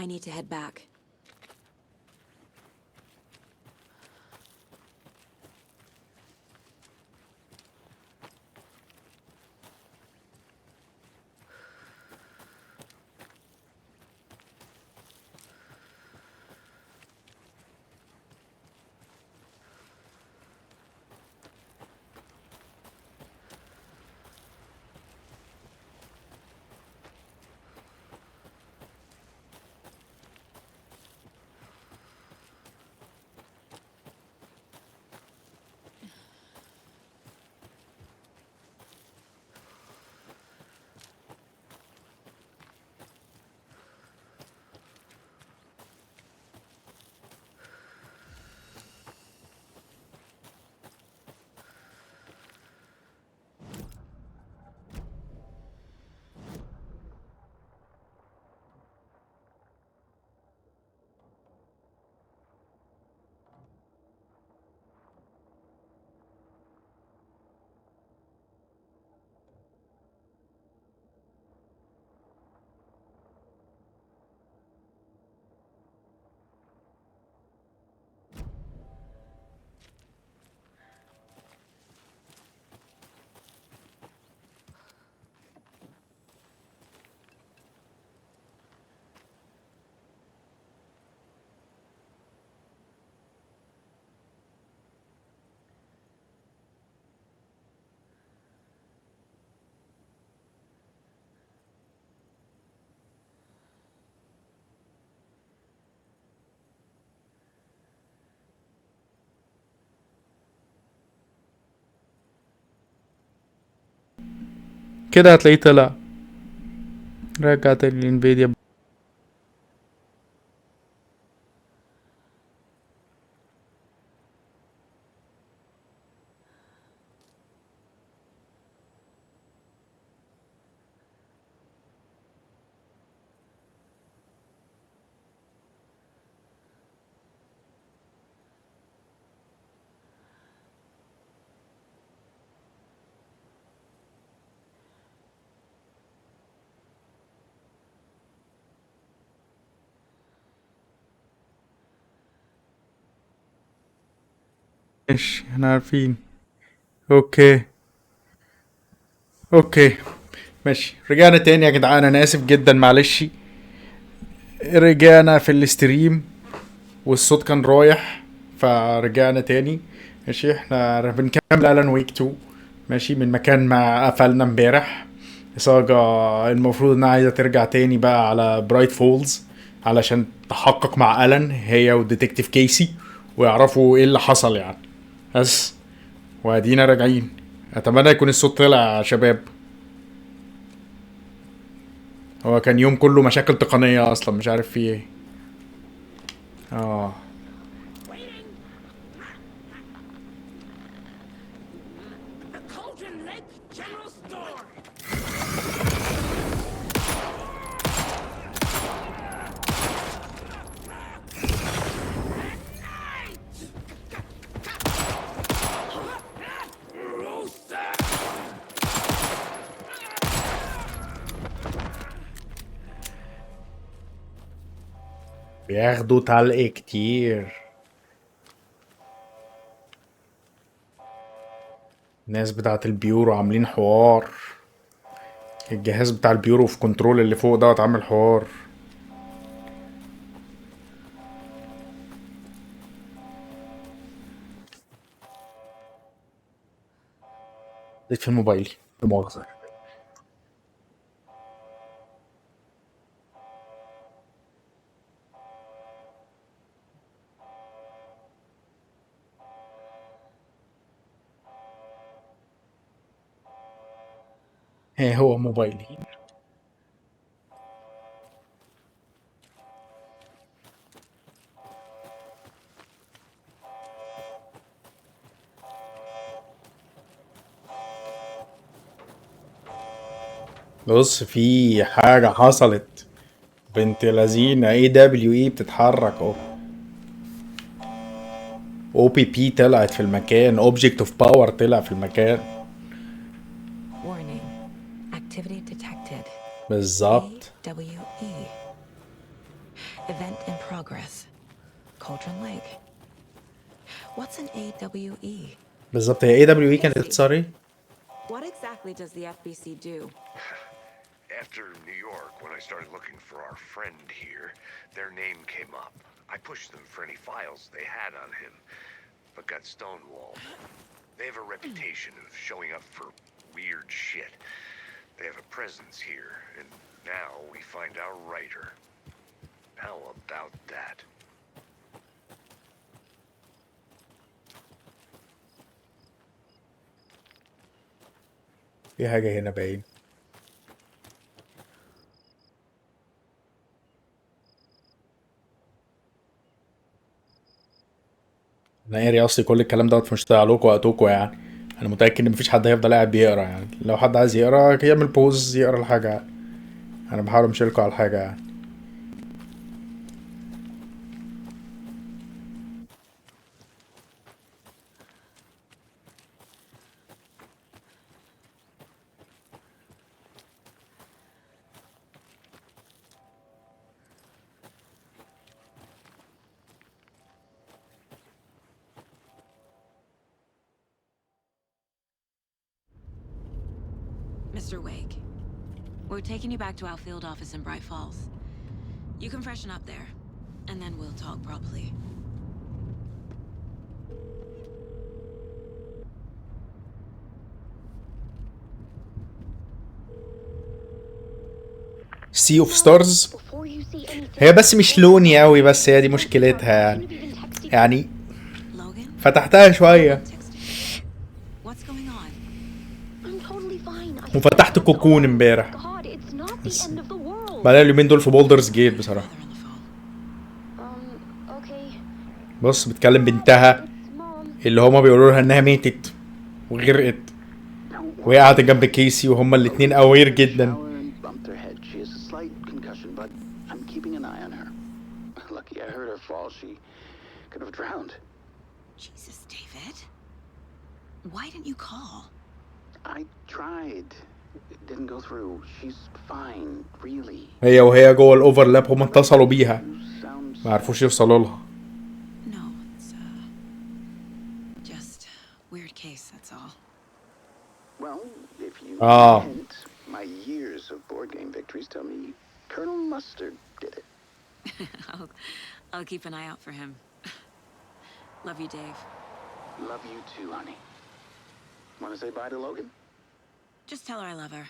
I need to head back. كده هتلاقيه طلع. رجع تاني الانفيديا. ماشي احنا عارفين. اوكي اوكي ماشي، رجعنا تاني يا جدعان، انا اسف جدا معلش. رجعنا في الستريم والصوت كان رايح، فرجعنا تاني. ماشي احنا بنكمل الان ويك 2. ماشي من مكان ما قفلنا امبارح. ساجا المفروض انها عايزه ترجع تاني بقى على برايت فولز علشان تحقق مع الان هي وديتكتيف كيسي ويعرفوا ايه اللي حصل يعني. بس وادينا راجعين. اتمنى يكون الصوت طلع يا شباب. هو كان يوم كله مشاكل تقنية اصلا، مش عارف فيه ايه. اه بياخدوا تلق كتير. الناس بتاعت البيورو عاملين حوار. الجهاز بتاع البيورو في كنترول اللي فوق دوت عامل حوار. لقيت في موبايلي، لا مؤاخذة. ايه هو موبايلي. بص في حاجة حصلت. بنت لذينة اي دبليو اي بتتحرك اهو. او بي بي طلعت في المكان، اوبجكت اوف باور طلع في المكان. Warning. Activity detected. بالظبط. AWE. Event in progress. Cauldron Lake. What's an AWE? بالظبط هي AWE كانت اختصاري. What exactly does the FBC do? After New York, when I started looking for our friend here, their name came up. I pushed them for any files they had on him, but got stonewalled. They have a reputation of showing up for weird shit. They have a presence here, and now we find our writer. How about that? في حاجة هنا باين. انا قاري اصلي كل الكلام دوت مش هيضيع لكم وقتكم يعني. انا متأكد ان مفيش حد هيفضل قاعد بيقرا يعني. لو حد عايز يقرا يعمل بوز يقرا الحاجة يعني. انا بحاول امشيلكوا على الحاجة يعني. Mr. Wake, we're taking you back to our field office in Bright Falls. You can freshen up there, and then we'll talk properly. Sea of Stars هي بس مش لوني قوي، بس هي دي مشكلتها يعني. يعني Logan? فتحتها شوية What's going on? وفتحت كوكون امبارح، بس بعدين اليومين دول في بولدرز جيت بصراحة. Father on the phone. بص بتكلم بنتها اللي هما بيقولوا لها انها ماتت وغرقت، وهي قاعدة جنب كيسي وهما الاتنين قوير جدا. Jesus, David. Why didn't you call? I tried. It didn't go through. She's fine, really. وهي جوه الاوفرلاب هما اتصلوا بيها ما عرفوش يوصلوا لها. No, it's just weird case, that's all. Well, if you Ah. hint, my years of board game victories tell me Colonel Mustard did it. I'll keep an eye out for him. Love you, Dave. Love you too, honey. Want to say bye to Logan? Just tell her I love her.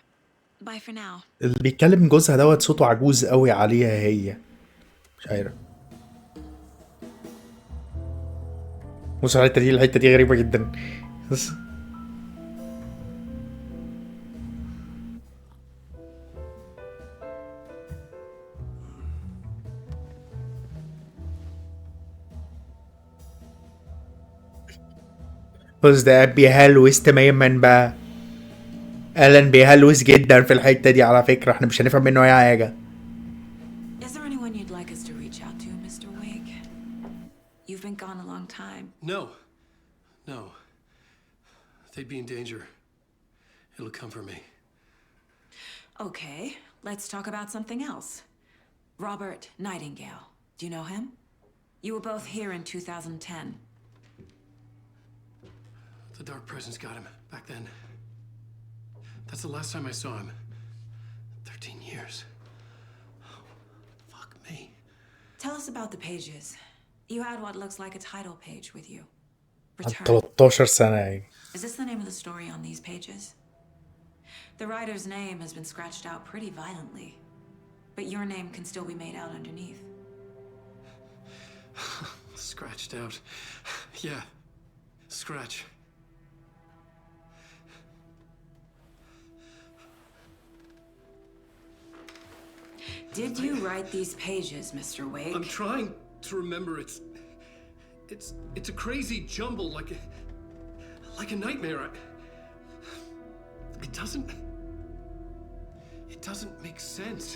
Bye for now. اللي بيتكلم جوزها دوت صوته عجوز قوي عليها هي، مش عارف. بص الحتة دي غريبة جدا. بص ده بيهلوس تماما بقى. ألان بيهلوس جدا في الحتة دي على فكرة، احنا مش هنفهم منه اي حاجة. Is there anyone you'd like us to reach out to, Mr. Wake? You've been gone a long time. No. They'd be in danger. It'll come for me. Okay, let's talk about something else. Robert Nightingale. Do you know him? You were both here in 2010. The Dark Presence got him back then. That's the last time I saw him. 13 years. Oh, fuck me. Tell us about the pages. You had what looks like a title page with you. Return. 13 سنة يعني. Is this the name of the story on these pages? The writer's name has been scratched out pretty violently, but your name can still be made out underneath. Scratched out. Yeah. Scratch. Did you write these pages, Mr. Wake? I'm trying to remember. It's a crazy jumble, like a nightmare. It doesn't make sense.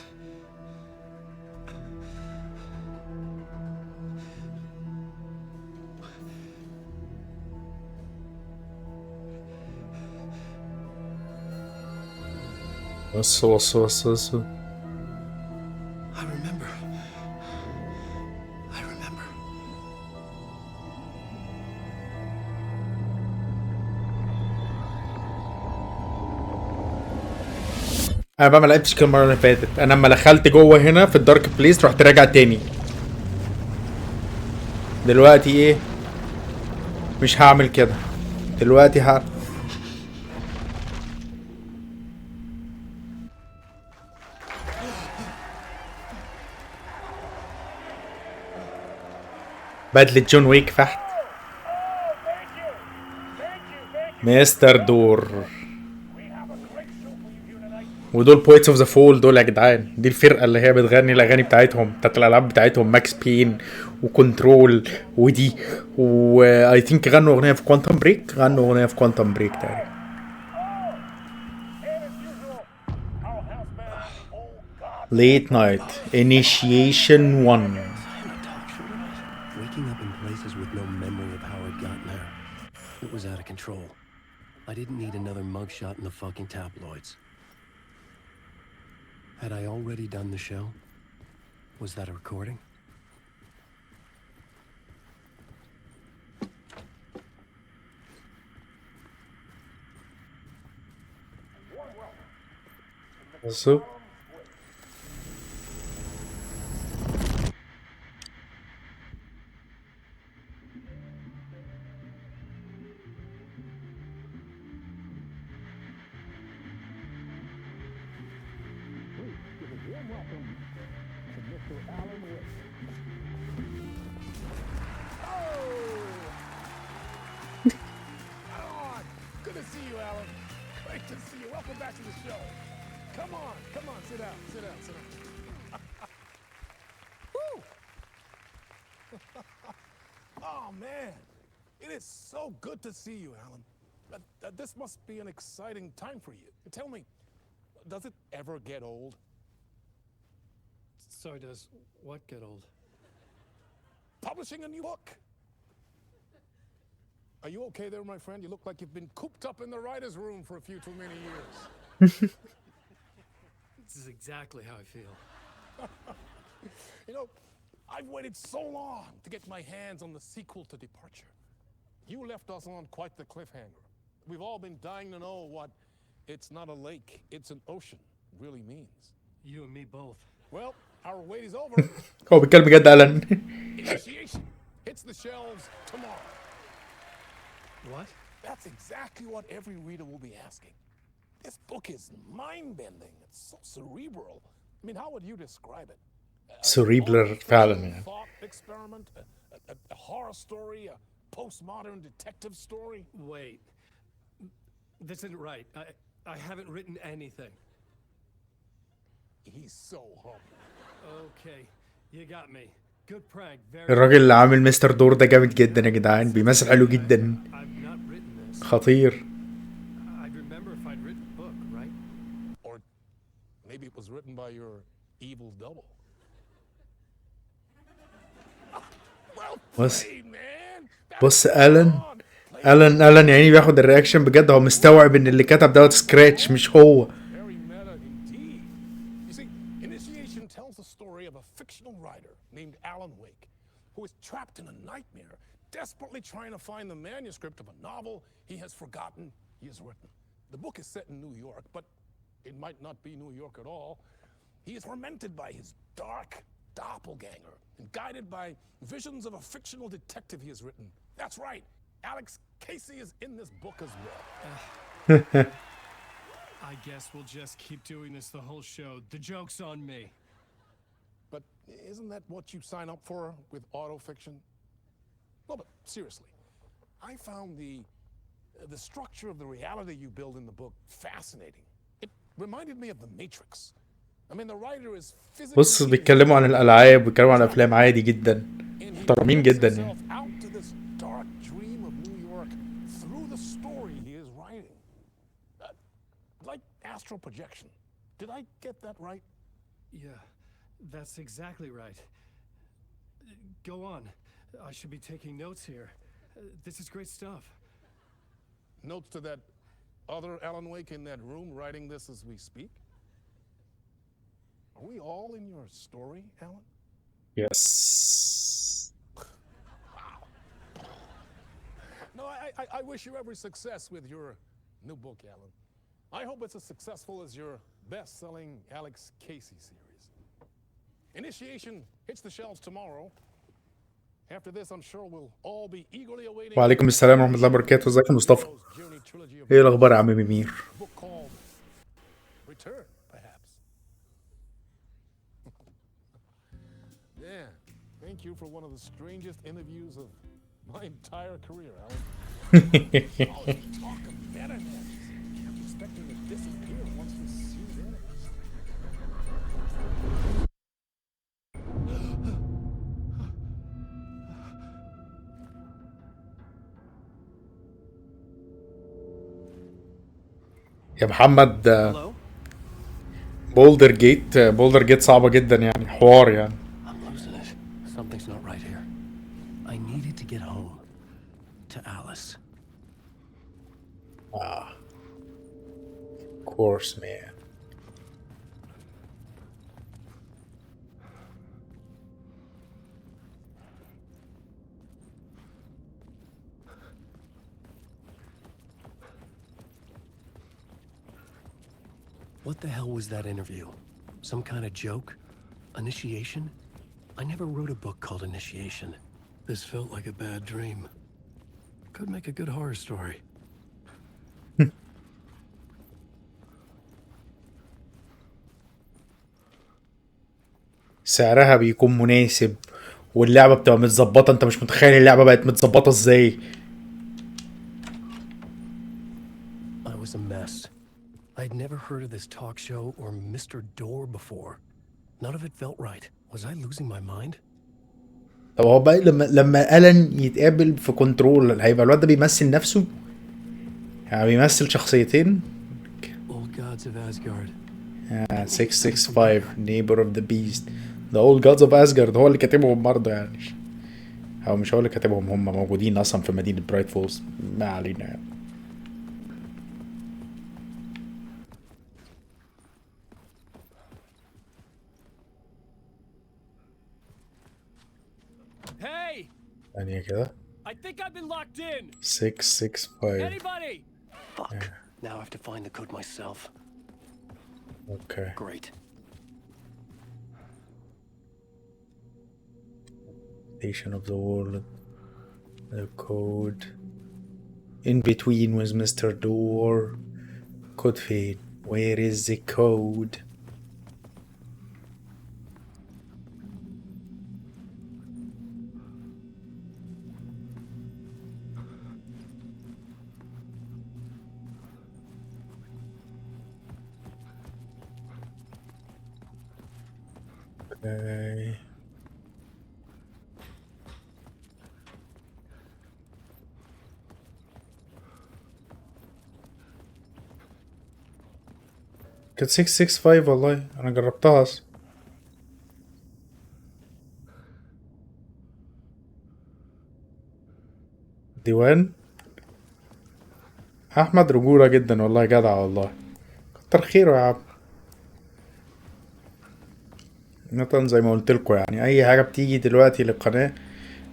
بص I remember. I remember. انا بقى ما لعبتش كل المره اللي فاتت. انا لما دخلت جوه هنا في الدارك بليس رحت راجع تاني. دلوقتي ايه؟ مش هعمل كده دلوقتي. بدلة جون ويك فحت. مستر دور. ودول بويتس اوف ذا فول دول يا جدعان. دي الفرقه اللي هي بتغني الاغاني بتاعتهم بتاعت الالعاب بتاعتهم. ماكس بين وكنترول ودي واي ثينك غنوا اغنيه في كوانتم بريك. غنوا اغنيه في كوانتم بريك تقريبا. Late night initiation 1. Waking up in places with no memory of how I'd gotten there. It was out of control. I didn't need another mugshot in the fucking tabloids. Had I already done the show? Was that a recording? So Good to see you, Alan. Great to see you. Welcome back to the show. Come on, sit down, sit down, sit down. Woo! Oh, man. It is so good to see you, Alan. This must be an exciting time for you. Tell me, does it ever get old? Sorry, does what get old? Publishing a new book. Are you okay there, my friend? You look like you've been cooped up in the writer's room for a few too many years. This is exactly how I feel. You know, I've waited so long to get my hands on the sequel to Departure. You left us on quite the cliffhanger. We've all been dying to know what "it's not a lake, it's an ocean" really means. You and me both. Well, our wait is over. هو بيتكلم بجد ألان. Initiation hits the shelves tomorrow. What? That's exactly what every reader will be asking. This book is mind-bending. It's so cerebral. I mean, how would you describe it? cerebral فعلا يعني. Thought experiment, a horror story, a postmodern detective story. Wait. This isn't right. I haven't written anything. He's so humble. Okay, you got me. Good prank. Very الراجل اللي عامل مستر دور ده جامد جدا يا جدعان. بيمثل حلو جدا. I've not written this. خطير. I'd remember if I'd written the book, right? Or maybe it was written by your evil double. Well بص played, man. بص ألان يعني بياخد الرياكشن بجد. هو مستوعب ان اللي كتب دوت سكراتش مش هو. Very meta indeed. You see, Initiation tells the story of a fictional writer named Alan Wake, who is trapped in a nightmare, desperately trying to find the manuscript of a novel he has forgotten he has written. The book is set in New York, but it might not be New York at all. He is tormented by his dark doppelganger and guided by visions of a fictional detective he has written. That's right. Alex Casey is in this book as well. I guess we'll just keep doing this the whole show. The joke's on me. But isn't that what you sign up for with autofiction? No, but seriously, I found the structure of the reality you build in the book fascinating. It reminded me of The Matrix. I mean, the writer is physically بص بيتكلموا عن الألعاب وبيتكلموا عن الأفلام عادي جدا. محترمين جدا يعني. out to this dark dream of New York through the story he is writing. Like astral projection. Did I get that right? Yeah, that's exactly right. Go on. I should be taking notes here. This is great stuff. Notes to that other Alan Wake in that room writing this as we speak? Are we all in your story, Alan? Yes. No, I wish you every success with your new book, Alan. I hope it's as successful as your best-selling Alex Casey series. Initiation hits the shelves tomorrow. After this, I'm sure we'll all be eagerly awaiting وعليكم السلام ورحمة الله وبركاته. ازيك يا مصطفى؟ ايه الاخبار يا عم ميمير؟ book called Return, perhaps. Yeah, thank you for one of the strangest interviews of my entire career, Alan. Oh, you talk of meta-net. Can't expect him to disappear once we see that. يا محمد بولدر جيت صعبة جدا يعني حوار يعني. I'm losing it. Something's not right here. I needed to get home. To Alice. Of course man. What the hell was that interview? Some kind of joke? Initiation? I never wrote a book called Initiation. This felt like a bad dream. Could make a good horror story. سعرها بيكون مناسب واللعبة بتبقى متظبطة. انت مش متخيل اللعبة بقت متظبطة ازاي. I was a mess. I'd never heard of this talk show or Mr. Door before. None of it felt right. Was I losing my mind? طب هو بقى لما ألان يتقابل في كنترول هيبقى الواد ده بيمثل نفسه؟ يعني بيمثل شخصيتين؟ Old gods of Asgard. 665 Neighbor of the Beast. The Old Gods of Asgard هو اللي كاتبهم برضه يعني. هو مش هو اللي كاتبهم، هم موجودين أصلا في مدينة برايت فولز. ما علينا يعني. Hey! ثانية كده. I think I've been locked in. 665. Anybody? Fuck. Now I have to find the code myself. Okay. Great. Nation of the world. The code. In between with Mr. Door. Code fade. Where is the code? Okay. كانت 665 والله انا جربتها اصلا. ديوان احمد رجولة جدا والله، جدع والله، كتر خيره يا عم. مثلا زي ما قلت لكم يعني اي حاجه بتيجي دلوقتي للقناه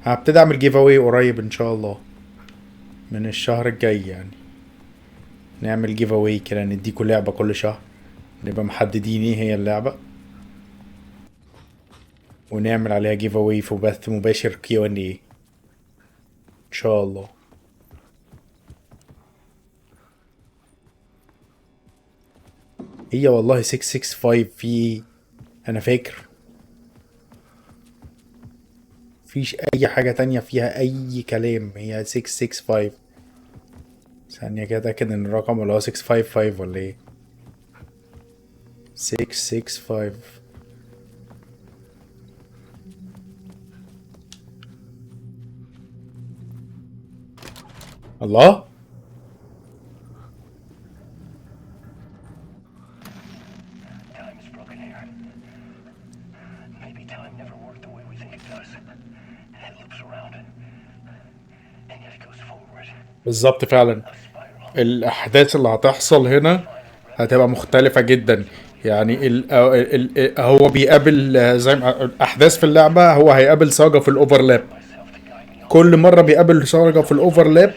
هبتدي اعمل جيف اواي قريب ان شاء الله من الشهر الجاي. يعني نعمل جيف اواي كده، نديكوا لعبه كل شهر، نبقى محددين ايه هي اللعبه ونعمل عليها جيف اواي في بث مباشر Q&A ان شاء الله. هي والله 665 في انا فاكر مفيش اي حاجة تانية فيها اي كلام، هي 665. ثانية كده اتأكد ان الرقم ولا هو 655 ولا ايه. 665 الله. بالظبط فعلا الاحداث اللي هتحصل هنا هتبقى مختلفة جدا. يعني هو بيقابل زي ما الاحداث في اللعبة، هو هيقابل ساجا في الاوفرلاب. كل مرة بيقابل ساجا في الاوفرلاب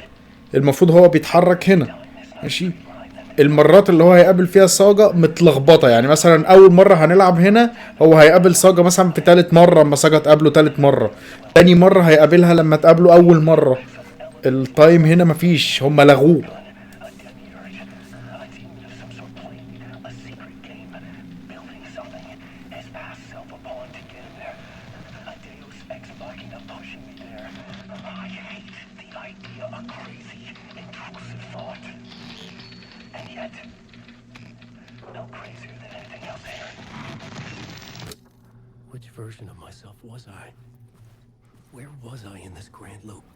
المفروض هو بيتحرك هنا ماشي. المرات اللي هو هيقابل فيها ساجا متلخبطه، يعني مثلا اول مره هنلعب هنا هو هيقابل ساجا مثلا في تالت مره اما ساجا تقابله تالت مره، تاني مره هيقابلها لما تقابله اول مره. التايم هنا مفيش، هم لغوه. Which version of myself was I? Where was I in this grand loop?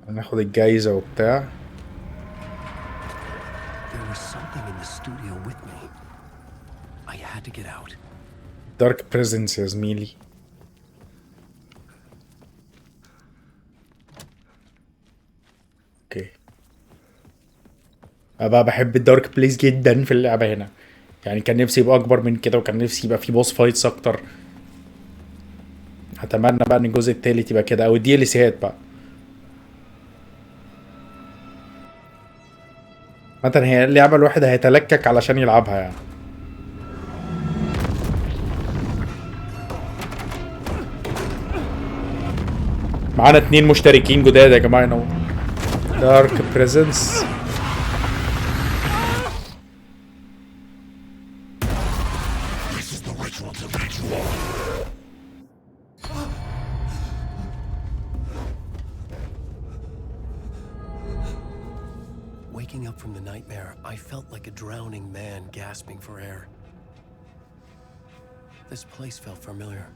هناخد الجايزه وبتاع. There was something in the studio with me. I had to get out. دارك بريزنس يا زميلي. اوكي انا بقى بحب الدارك بليس جدا في اللعبه هنا، يعني كان نفسي يبقى اكبر من كده، وكان نفسي يبقى في بوس فايتس اكتر. اتمنى بقى ان الجزء التالت يبقى كده، او الدي ال سيات بقى. مثلا هي اللعبه الواحد هيتلكك علشان يلعبها يعني. معانا 2 مشتركين جداد يا جماعه هنا. دارك بريزنس. Waking up from the nightmare, I felt like a drowning man gasping for air. This place felt familiar.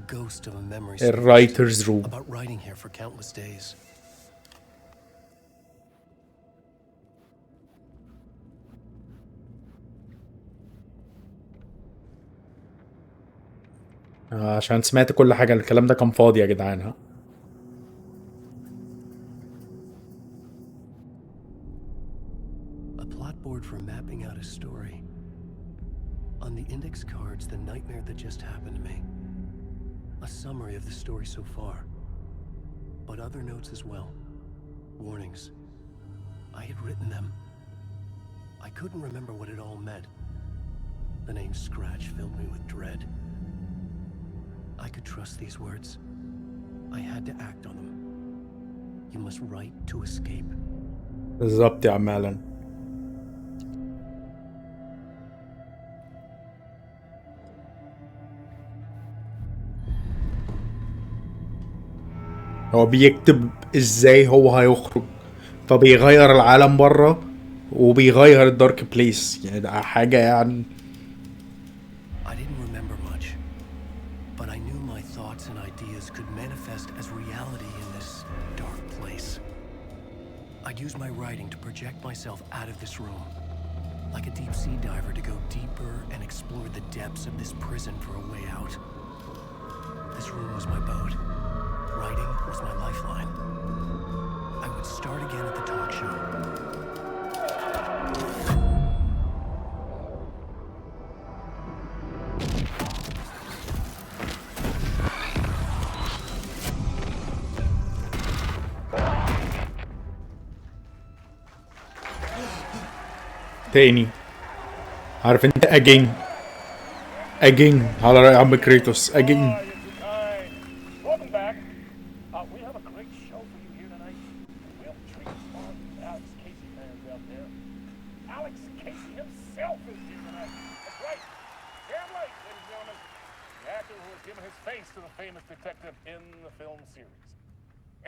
A ghost of a memory الرايترز روم. about writing here for countless days. عشان سمعت كل حاجه، الكلام ده كان فاضي يا جدعان. ها A plot board for mapping out a story. On the index cards, the nightmare that just happened to me. A summary of the story so far. But other notes as well. Warnings. I had written them. I couldn't remember what it all meant. The name Scratch filled me with dread. I could trust these words. I had to act on them. You must write to escape. بالظبط يا عم ألان. هو بيكتب ازاي هو هيخرج، فبيغير العالم بره وبيغير الدارك بليس، يعني ده حاجة يعني. I didn't remember much, but I knew my thoughts and ideas could manifest as reality in this dark place. I'd use my writing to project myself out of this room, like a deep sea diver to go deeper and explore the depths of this prison for a way out. This room was my boat. Writing was my lifeline. I would start again at the talk show. تاني عارف انت اجين على رأي عم كريتوس اجين. Welcome back. We have a great show for you here tonight. We'll treat all the Alex Casey fans out there. Alex Casey himself is here tonight. That's right. Damn right, ladies and gentlemen. The actor who has given his face to the famous detective in the film series.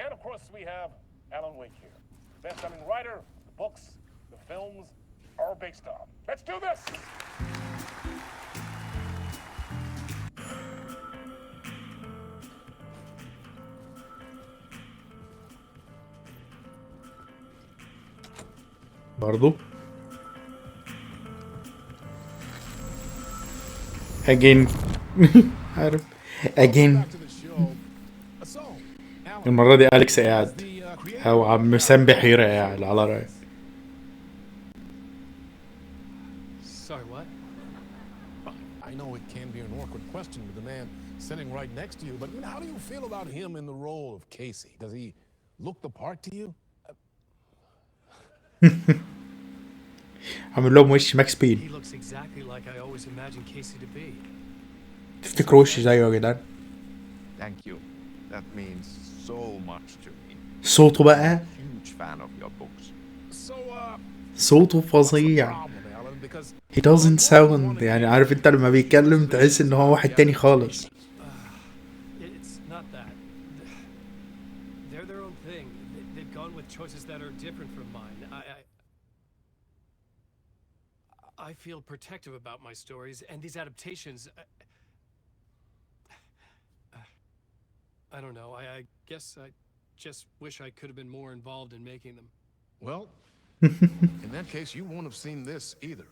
And of course, we have Alan Wake here. Best-selling writer, the books, the films are based on. Let's do this! برضو again عارف again. So, المرة دي أليكس قاعد أو عم سام بحيرة قاعد على رأيي. Sorry, what? I know it can be an awkward question with the man sitting right next to you, but I mean, how do you feel about him in the role of Casey? Does he look the part to you? عامل لهم وش ماكس He بين. looks exactly like I always imagined Casey to be. تفتكروا وش زيه يا جدعان؟ Thank you. That means so much to me. صوته بقى Huge fan of your books. So, صوته what's the فظيع. problem, Alan? Because He doesn't sound يعني عارف انت لما بيتكلم تحس ان هو واحد تاني خالص. It's not that. They're their own thing. They've gone with choices that are different from mine. I feel protective about my stories, and these adaptations. I don't know. I guess I just wish I could have been more involved in making them. well, in that case, you won't have seen this either.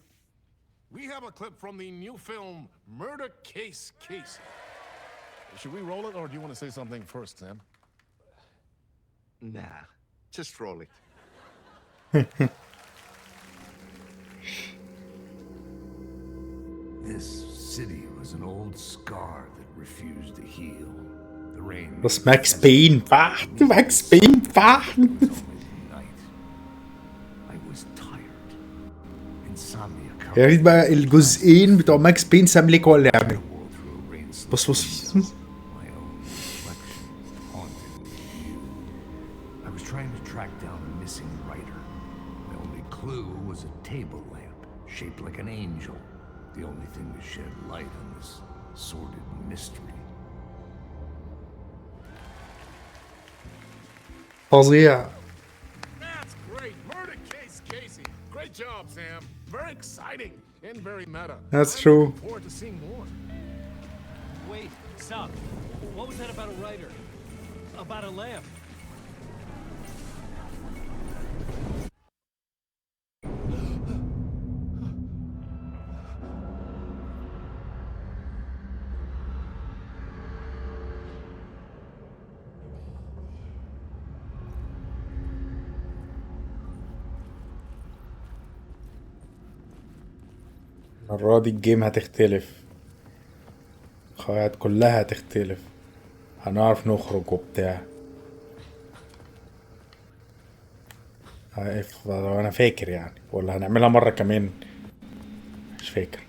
We have a clip from the new film Murder Case Casey. Should we roll it, or do you want to say something first, Sam? Nah, just roll it. This city was an old scar that refused to heal. The rain. بس ماكس بين فحت ماكس بين فحت. Night. I was tired. Insomnia. يا ريت بقى الجزئين بتوع ماكس بين سام ليك هو اللي يعمله. بص بص. My own reflection haunted you. I was trying to track down a missing writer. The only clue was a table lamp shaped like an angel. The only thing to shed light on this sordid mystery. فظيع. That's great. Murder Case Casey. Great job, Sam. Very exciting and very meta. That's I'm true. looking forward to seeing more. Wait, stop. What was that about a writer? About a lamp? المرة دي الجيم هتختلف. القواعد كلها هتختلف. هنعرف نخرج وبتاع. انا فاكر يعني ولا هنعملها مرة كمان مش فاكر.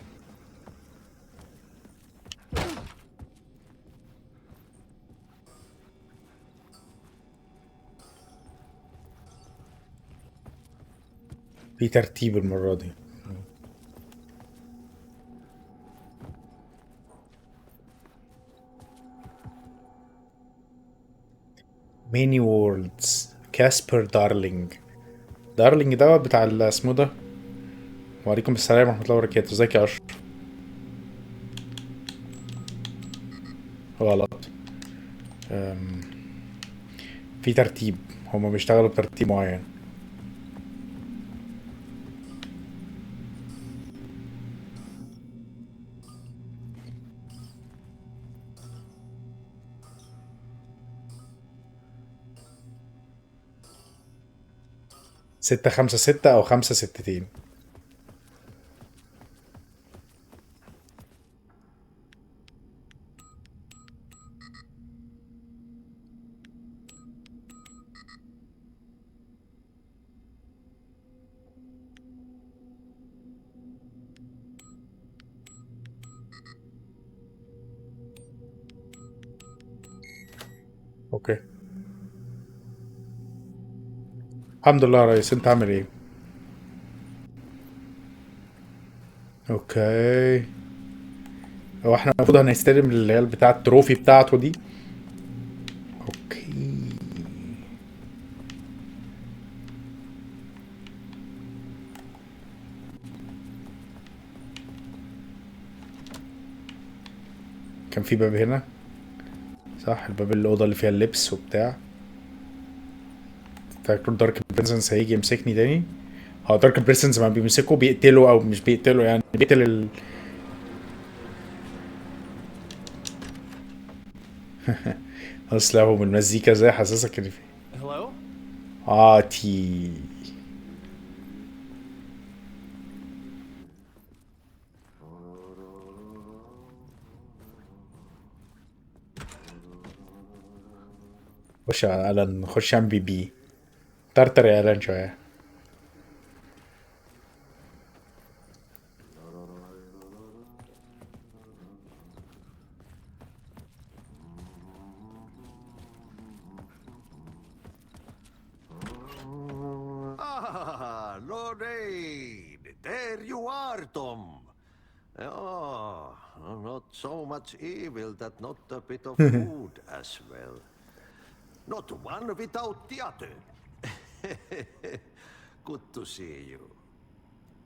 في ترتيب المرة دي. ميني وورلدز كاسبر دارلينج. دارلينج دوت بتاع اسمه ده. وعليكم السلام ورحمة الله وبركاته. ازيك يا اشرف؟ غلط. في ترتيب هما بيشتغلوا بترتيب معين. ستة خمسة ستة أو خمسة ستتين. اوكي الحمد لله يا ريس. انت عامل ايه؟ اوكي هو احنا المفروض هنستلم اللي هي بتاعة التروفي بتاعته دي. اوكي كان في باب هنا صح؟ الباب الأوضة اللي فيها اللبس وبتاع. فاكر دارك بريزنس هيجي يمسكني تاني. هو دارك بريزنس ما بيمسكوا بيقتلوا او مش بيقتلوا يعني بيقتل اصل لهم المزيكا زي حاسسك ان في Hello? تي. خش يا ألان، خش ام بي طرطر يا ألان شوية. Ah, Lorraine! There you are, Tom. Oh, not so much evil that not a bit of food as well. Not one without the other. Good to see you.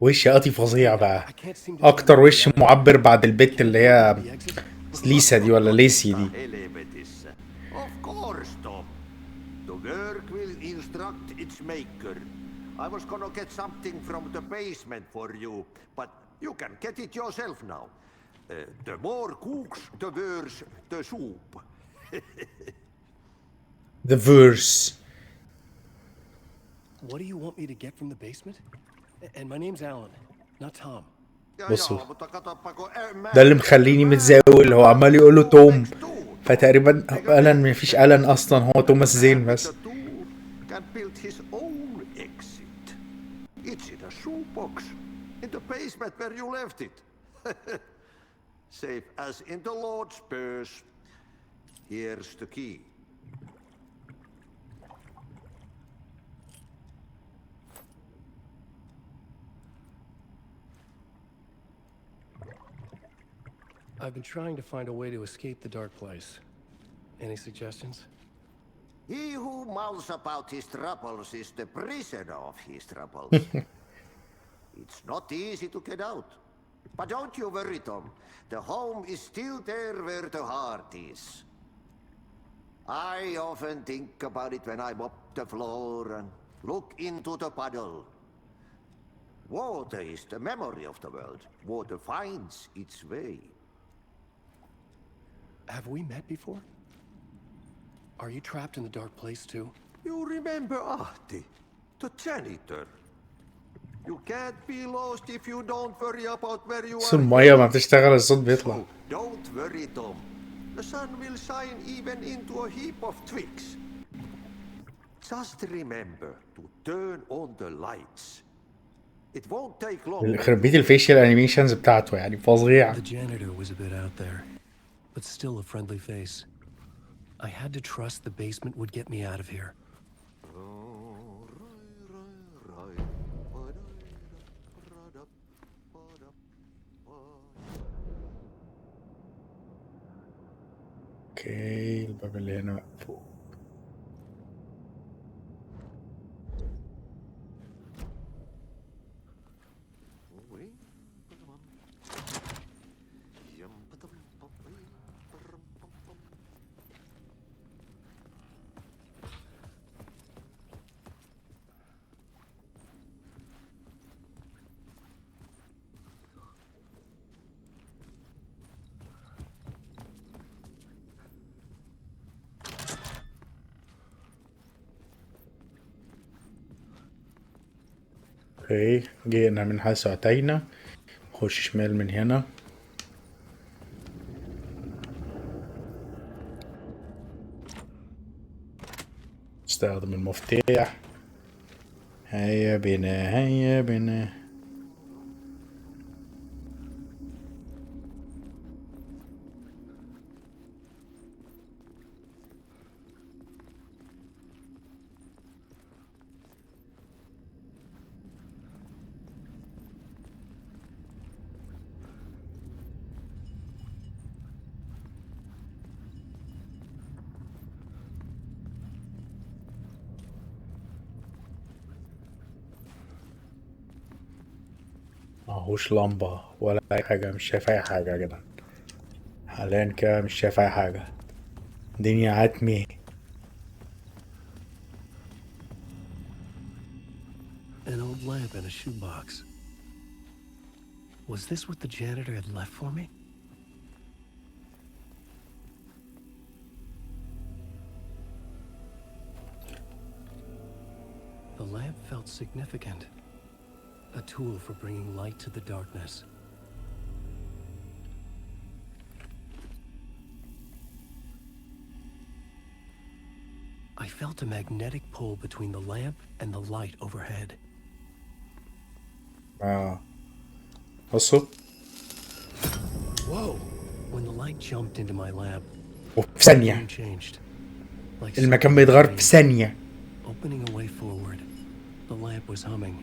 وش قاطي فظيع بقى، I can't seem to اكتر find وش the attic. معبر بعد البت اللي هي The exit? ليسا دي ولا ليسي دي. Helvetis. Of course, Tom. The work will instruct its maker. I was gonna get something from the basement for you, but you can get it yourself now. The more cooks, the worse the soup. The verse. What do you want me to get from the basement? And my name's Alan, not Tom. بصوا ده اللي مخليني متزاول، هو عمال يقول له توم، فتقريبا ألان مفيش ألان اصلا، هو توماس زين بس. Can build his own exit. It's in a shoebox in the basement where you left it. Safe as in the Lord's purse. Here's the key. I've been trying to find a way to escape the dark place. Any suggestions? He who mouths about his troubles is the prisoner of his troubles. It's not easy to get out. But don't you worry, Tom. The home is still there where the heart is. I often think about it when I mop the floor and look into the puddle. Water is the memory of the world. Water finds its way. Have we met before? Are you trapped in the dark place too? You remember Ahti, the janitor. You can't be lost if you don't worry about where you بس are. المية ما بتشتغل الصوت بيطلع. So, don't worry, Tom. The sun will shine even into a heap of twigs. Just remember to turn on the lights. It won't take long. يخرب بيت الفيشيال انيميشنز بتاعته يعني فظيع. The janitor was a bit out there, but still a friendly face. I had to trust the basement would get me out of here. اوكي الباب اللي هنا مقفول. اوكي جينا من حيث اتينا، نخش شمال من هنا. استخدم المفتاح. هيا بنا هيا بنا. ماهوش لمبة ولا أي حاجة، مش شايف أي حاجة يا جدع. حاليا كده مش شايف أي حاجة، الدنيا عتمي. An old lamp and a shoebox. Was this what the janitor had left for me? lamp felt significant. A tool for bringing light to the darkness. I felt a magnetic pull between the lamp and the light overhead. بصوا. Whoa! When the light jumped into my lamp, وفي the ثانية room changed. Like المكان something بيتغير في moving. ثانية. Opening a way forward, the lamp was humming.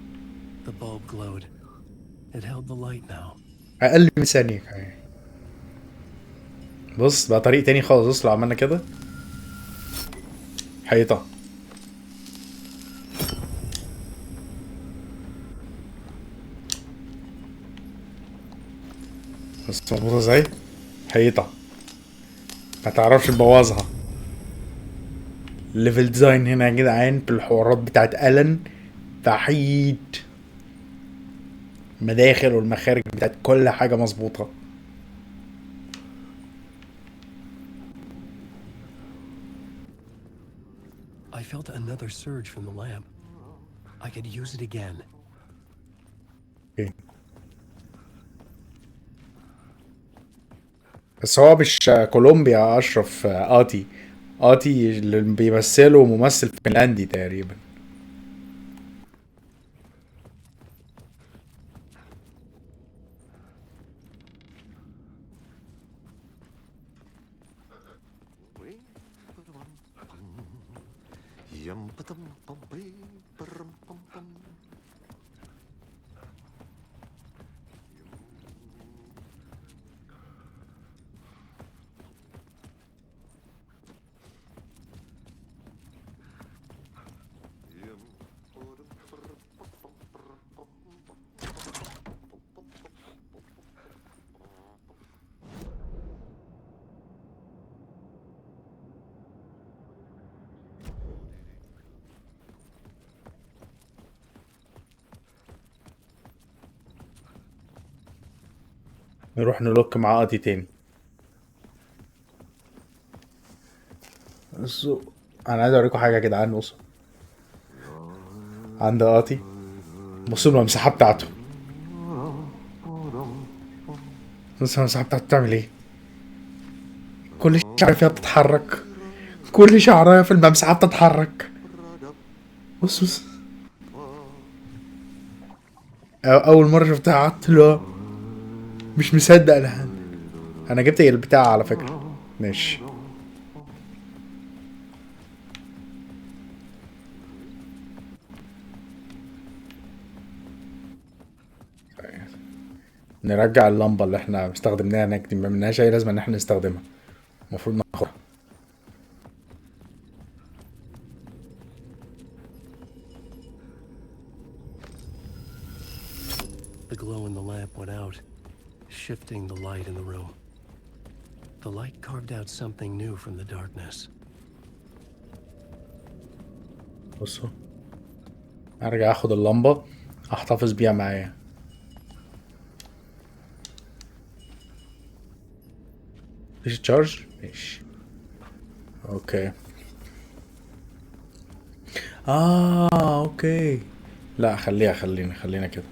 The bulb glowed. It held the light now. أقل من ثانية كمان. بص بقى طريق تاني خالص. بص لو عملنا كده حيطة. بص مظبوطة ازاي؟ حيطة ما تعرفش تبوظها. الليفل ديزاين هنا يا جدعان بالحوارات بتاعت ألان تحيد. المداخل والمخارج بتاعت كل حاجة مظبوطة. I felt another surge from the lamp. I could use it again. اوكي. بس هو مش كولومبيا أشرف. آتي اللي بيمثله ممثل فنلندي تقريبا. نروح نلوك مع آتي تاني. بصوا انا عايز اوريكم حاجه يا جدعان. بصوا عند آتي. بصوا المساحه بتاعته. بصوا المساحه بتاعته بتعمل ايه. كل شعر فيها بتتحرك. كل شعرايه في المساحه بتتحرك. بص اول مره شفتها قعدت له مش مصدق لها. انا جبت البتاع على فكره. ماشي. نرجع اللمبه اللي احنا استخدمناها هناك دي. ما منهاش اي لازمه ان احنا نستخدمها. المفروض ناخدها. The glow in the lamp went out, shifting the light in the room. The light carved out something new from the darkness. بصوا ارجع اخد اللمبه احتفظ بيها معايا. مفيش تشارج. ماشي اوكي. اوكي. لا خلينا كده.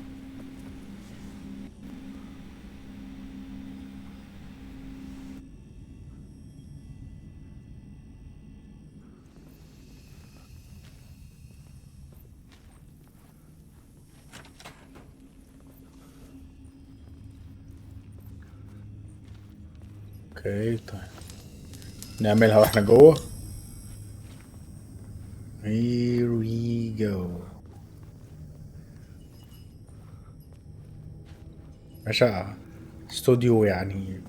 اوكي طيب نعملها واحنا جوه. Here we go. باشا استوديو يعني.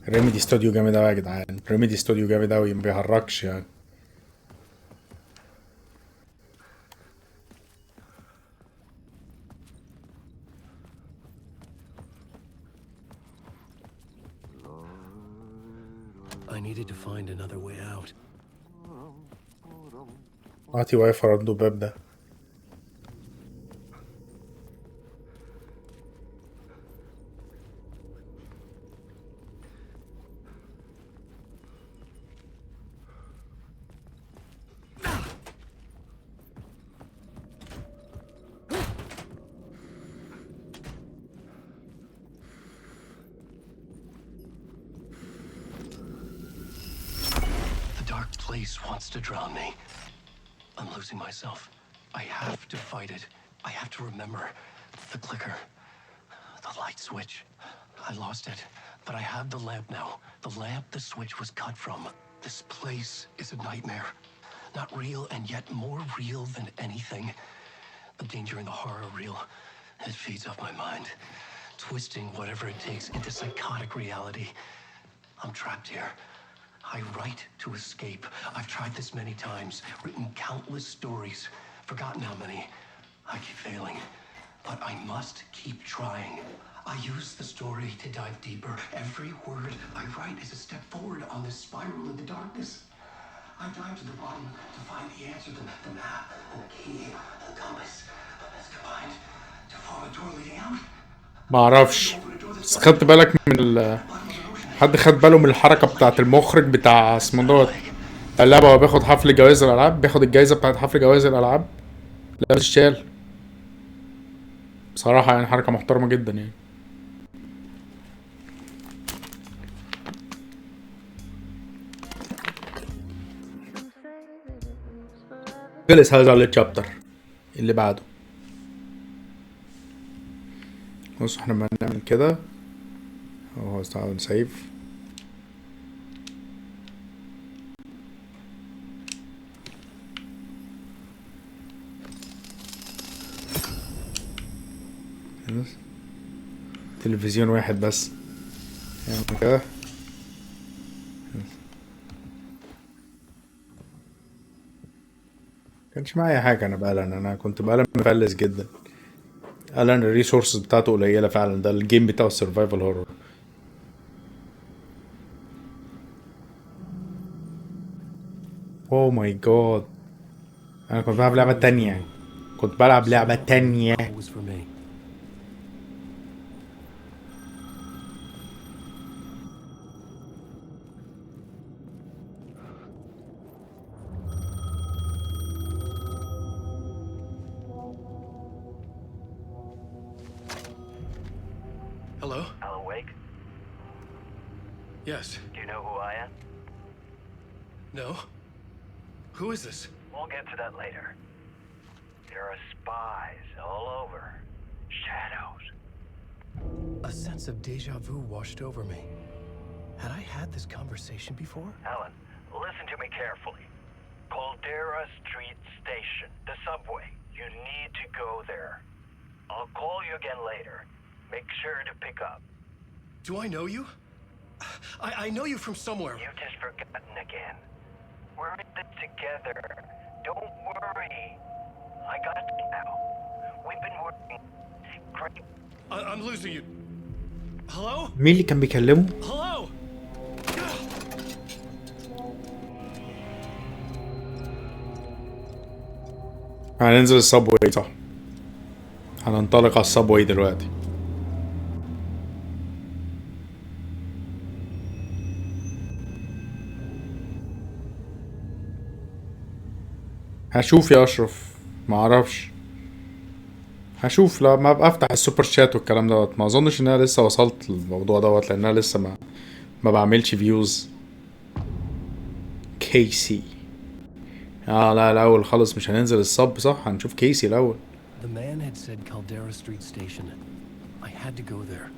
ريميدي استوديو جامد اوي يا جدعان. ريميدي استوديو جامد اوي ما بيهرجش يعني. I needed to find another way out. اعطي واي فر عنده الباب ده. place wants to drown me. I'm losing myself. I have to fight it. I have to remember. The clicker. The light switch. I lost it. But I have the lamp now. The lamp the switch was cut from. This place is a nightmare. Not real, and yet more real than anything. The danger and the horror reel. It feeds off my mind. Twisting whatever it takes into psychotic reality. I'm trapped here. I write to escape. I've tried this many times. Written countless stories. Forgotten how many. I keep failing. But I must keep trying. I use the story to dive deeper. Every word I write is a step forward on this spiral into darkness. I dive to the bottom to find the answer, the map, and the key, and the compass. It's combined to form a door leading out. معرفش، بس خدت بالك من حد خد باله من الحركة بتاعت المخرج بتاع اسمه دوت اللعبة وهو بياخد حفل جوائز الألعاب، بياخد الجايزة بتاعت حفل جوائز الألعاب لابس شال. بصراحة يعني حركة محترمة جدا يعني. خلص هذا الشابتر اللي بعده. بص احنا ما نعمل كده اهو، تعالوا سيف. تلفزيون واحد بس يعني كده. كانش معايا حاجة انا بألان، انا كنت بألان مفلس جدا. ألان الريسورسز بتاعته قليلة فعلا، ده الجيم بتاعه السرفايفل هورور. اوه ماي جاد، انا كنت بلعب لعبة تانية، كنت بلعب لعبة تانية. Hello? Alan Wake? Yes. Do you know who I am? No? Who is this? We'll get to that later. There are spies all over. Shadows. A sense of deja vu washed over me. Had I had this conversation before? Alan, listen to me carefully. Caldera Street Station, the subway. You need to go there. I'll call you again later. Make sure to pick up. Do I know you? I know you from somewhere. You've just forgotten again. We're in this together. Don't worry. I got you now. We've been working great. I'm losing you. Hello? مين اللي كان بيكلمه؟ Hello? هننزل الصابوي صح؟ هننطلق على الصابوي دلوقتي. هشوف يا اشرف، ما اعرفش، هشوف لما ابقى افتح السوبر شات والكلام دوت. ما اظنش ان انا لسه وصلت للموضوع دوت لان انا لسه ما بعملش فيوز. كيسي لا الاول خالص مش هننزل الصب صح، هنشوف كيسي الاول. The man had said Caldera Street Station. I had to go there.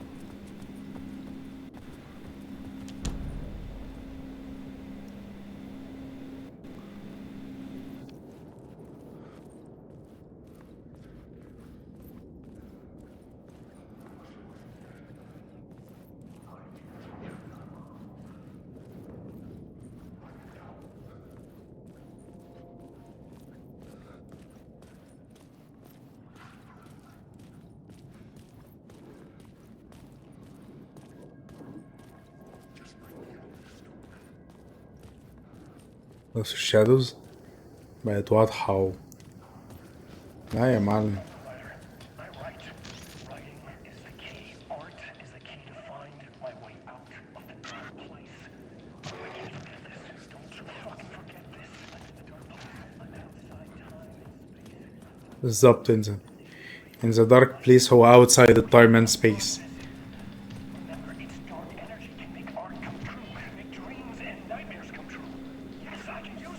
بس الشادوز بقت واضحة لا يا معلم. بالظبط انزل. In the dark place هو outside the time and space. Remember, its dark energy can make art come true, make dreams and nightmares come true. Yes, I can do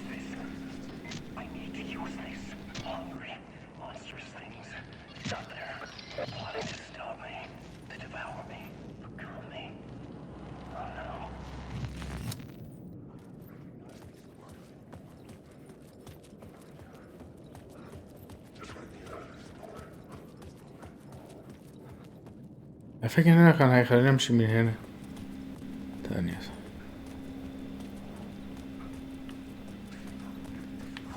انا فاكر ان انا كان هيخليني امشي من هنا. ثانية.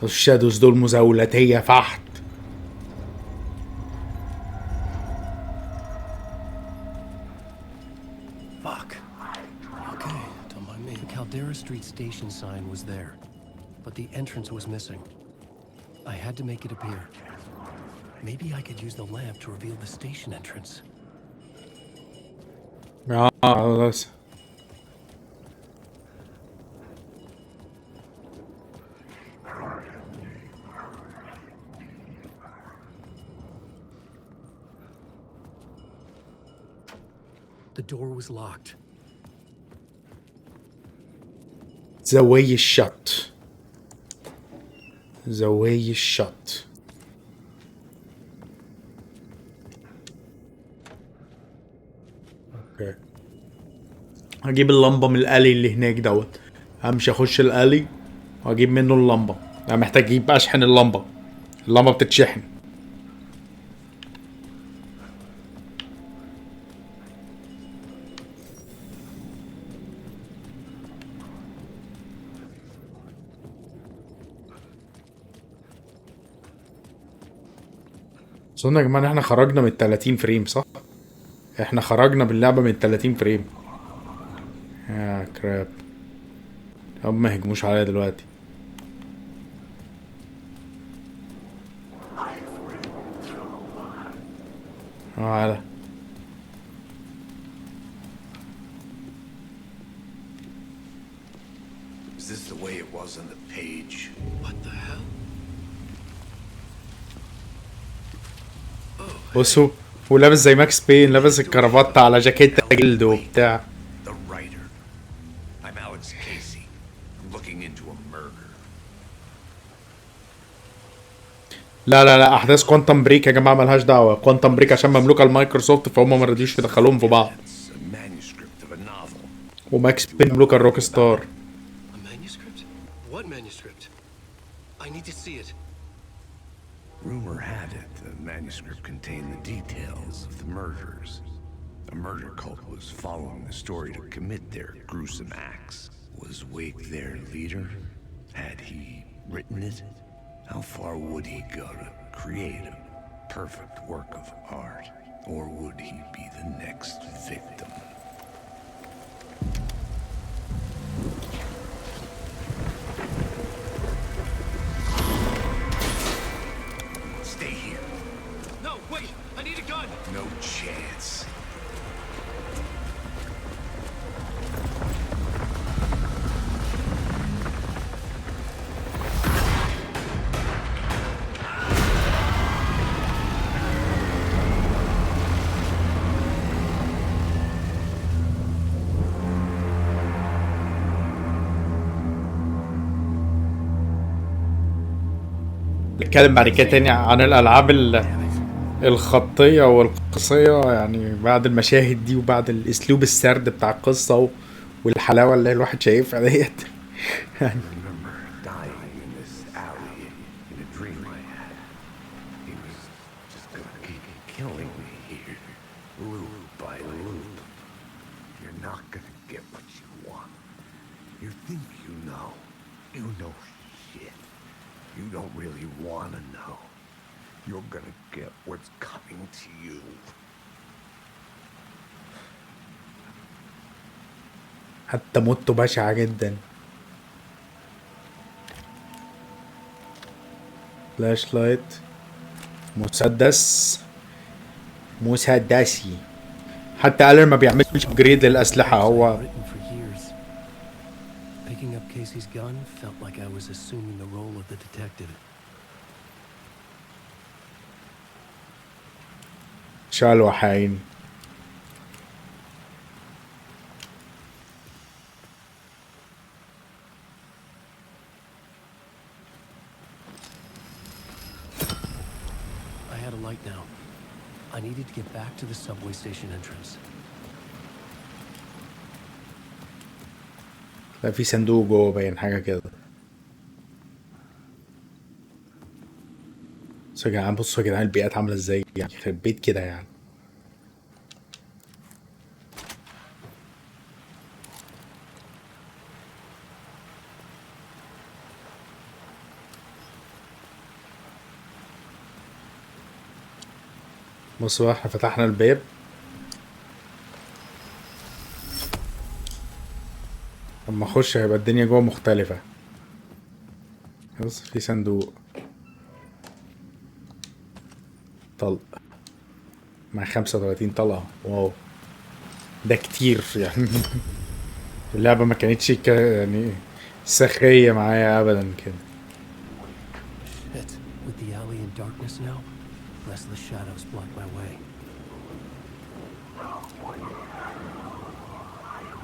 الشادوز دول مزاولتية فحت. Fuck. Okay, don't mind me. The Caldera Street station sign was there, but the entrance was missing. I had to make it appear. Maybe I could use the lamp to reveal the station entrance. خلاص. The door was locked. The way is shut. The way is shut. اوكي. هجيب اللمبة من الالي اللي هناك دوت. همشي اخش الالي واجيب منه اللمبة. انا محتاج اجيب اشحن اللمبة. اللمبة بتتشحن. اظن يا جماعه ان احنا خرجنا من 30 فريم صح؟ احنا خرجنا باللعبه من 30 فريم. يا كراب. طب ما يهجموش عليا دلوقتي. تعالى. Is this the way it was on the page? What the hell? بصوا هو لابس زي ماكس بين، لابس الكرافات على جاكيت جلد وبتاع. The writer. I'm Alex Casey. I'm looking into a murder. لا احداث كوانتم بريك يا جماعه ملهاش دعوه. كوانتم بريك عشان مملوكه لمايكروسوفت فهم ما رضيوش يدخلوهم في بعض. It's a manuscript of a novel. وماكس بين مملوكه الروك ستار. A manuscript? What manuscript? I need to see it. Rumor had it the manuscript contained the details of the murders. A murder cult was following the story to commit their gruesome acts. Was Wake their leader? Had he written it? How far would he go to create a perfect work of art? Or would he be the next victim? Stay here. No, wait! I need a gun! No chance. نتكلم بعد كده تاني عن الالعاب الخطيه والقصيه، يعني بعد المشاهد دي وبعد الاسلوب السرد بتاع القصه والحلاوه اللي الواحد شايفها ديت. يعني Remember dying in this alley in a dream I had. He was just gonna keep killing me here, loop by loop. You're not gonna get what you want. You think you know. You know shit. You don't really wanna know. You're gonna get what's coming to you. حتى موته بشعه جدا. فلاش لايت. مسدسي. حتى ألان ما بيعملش ابجريد للأسلحة هو. Picking up Casey's gun felt like I was assuming the role of the detective. شالوا حين. I had a light now. I needed to get back to the subway station entrance. لا في صندوق جوه باين حاجة كده. بصوا يا جدعان، بصوا يا جدعان البيئات عاملة ازاي، يعني في البيت كده يعني. بصوا احنا فتحنا الباب. لما اخش هيبقى الدنيا جوه مختلفة. بص في صندوق طلق مع 35 طلقة. واو ده كتير يعني. اللعبة ما كانتش يعني سخية معايا ابدا كده. Shit. With the alley in darkness now, less of the shadows block my way.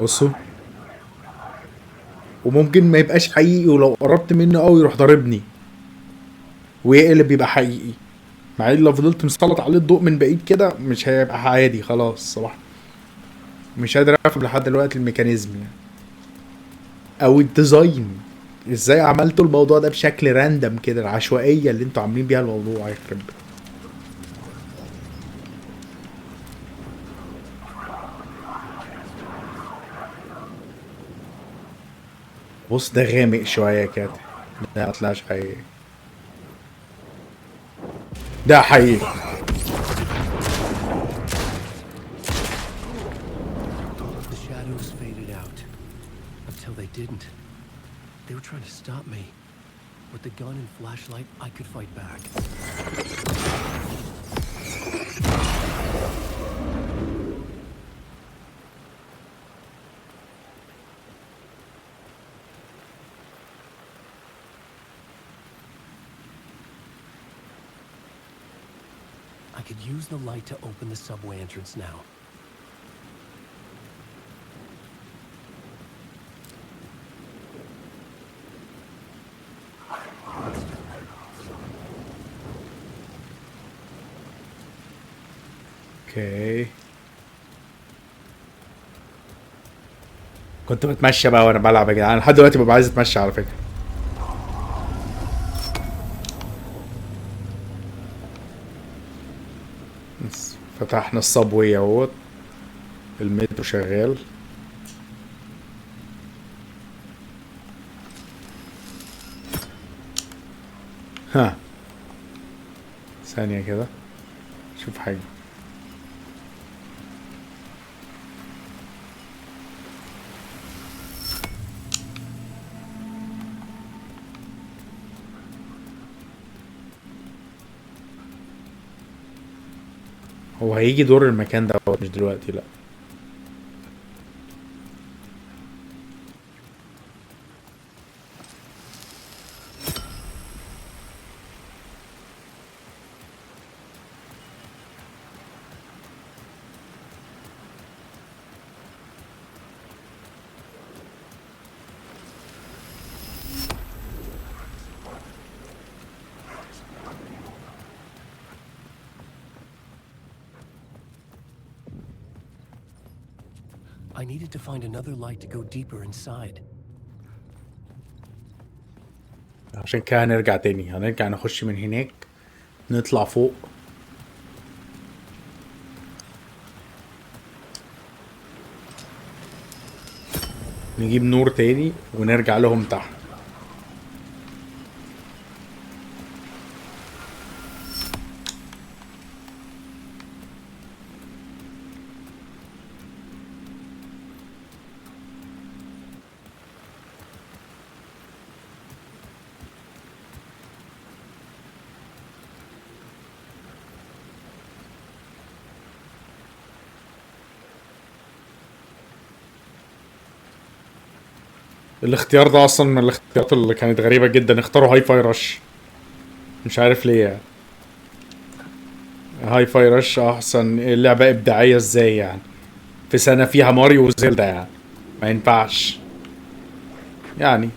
بصوا وممكن ما يبقاش حقيقي، ولو قربت منه قوي يروح ضاربني ويقلب يبقى حقيقي. مع ان لو فضلت مسلط عليه الضوء من بعيد كده مش هيبقى عادي خلاص. صراحة مش قادر افهم لحد دلوقتي الميكانيزم يعني او الديزاين. ازاي عملتوا الموضوع ده بشكل راندم كده؟ العشوائية اللي انتوا عاملين بيها الموضوع يخرب. بص ده غامق شوية كده. ده مطلعش حقيقي. ده حقيقي. The shadows faded out. Until they didn't. They were trying to stop me. With the gun and flashlight, I could fight back. I could use the light to open the subway entrance now. اوكي كنت بتمشى بقى وانا بلعب يا جدعان. لحد دلوقتي ببقى عايز اتمشى على فكرة. بس فتحنا الصابوي اهوت. المترو شغال. ها ثانية كده شوف حاجة. هو هيجي دور المكان ده مش دلوقتي لا. I needed to find another light to go deeper inside. عشان كده هنرجع تاني. هنرجع نخش من هناك نطلع فوق. نجيب نور تاني ونرجع لهم تحت. الاختيار ده اصلا من الاختيارات اللي كانت غريبة جدا. اختاروا هاي فاي رش مش عارف ليه يعني. هاي فاي رش احسن لعبة ابداعية ازاي يعني في سنة فيها ماريو وزيلدا يعني ما ينفعش يعني.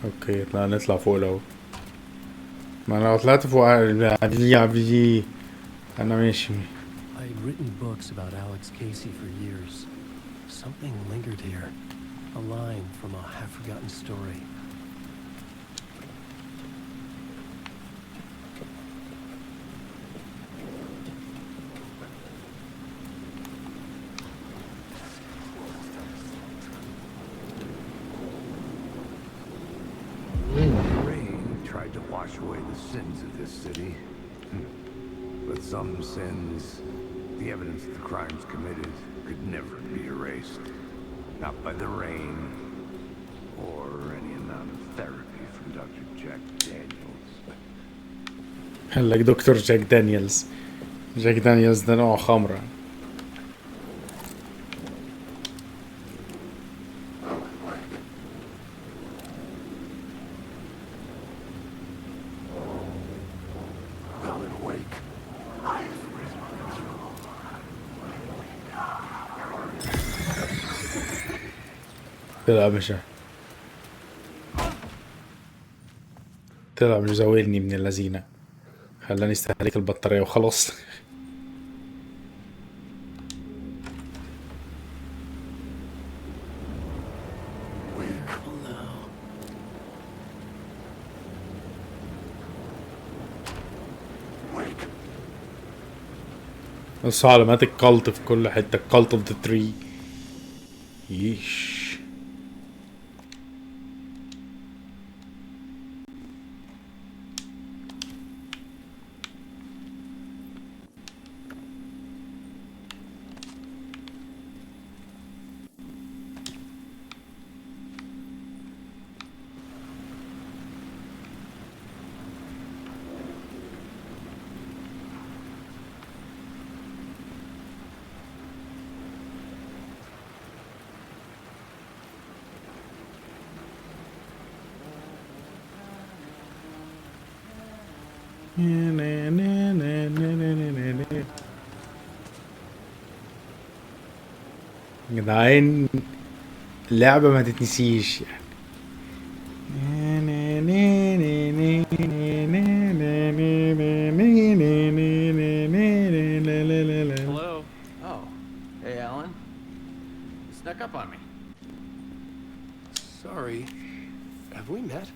اوكي نطلع فوق الاول. ما انا لو طلعت فوق انا ماشي. I had written books about Alex Casey for years. Something lingered here. A line from a half-forgotten story. Rain tried to wash away the sins of this city. But some sins, the evidence of the crimes committed, could never be erased. Not by the rain, or any amount of therapy from Dr. Jack Daniels. قال لك دكتور جاك دانييلز. جاك دانييلز ده نوع خمرة. طلع مش طلع مش زاولني من اللذينة، خلاني استهلك البطارية وخلاص. بس علامات الكالت في كل حتة، الكالت اوف ذا تري. ييش. جدعان اللعبة ما تتنسيش يعني. Hello. Oh, hey Alan. You snuck up on me. Sorry. Have we met?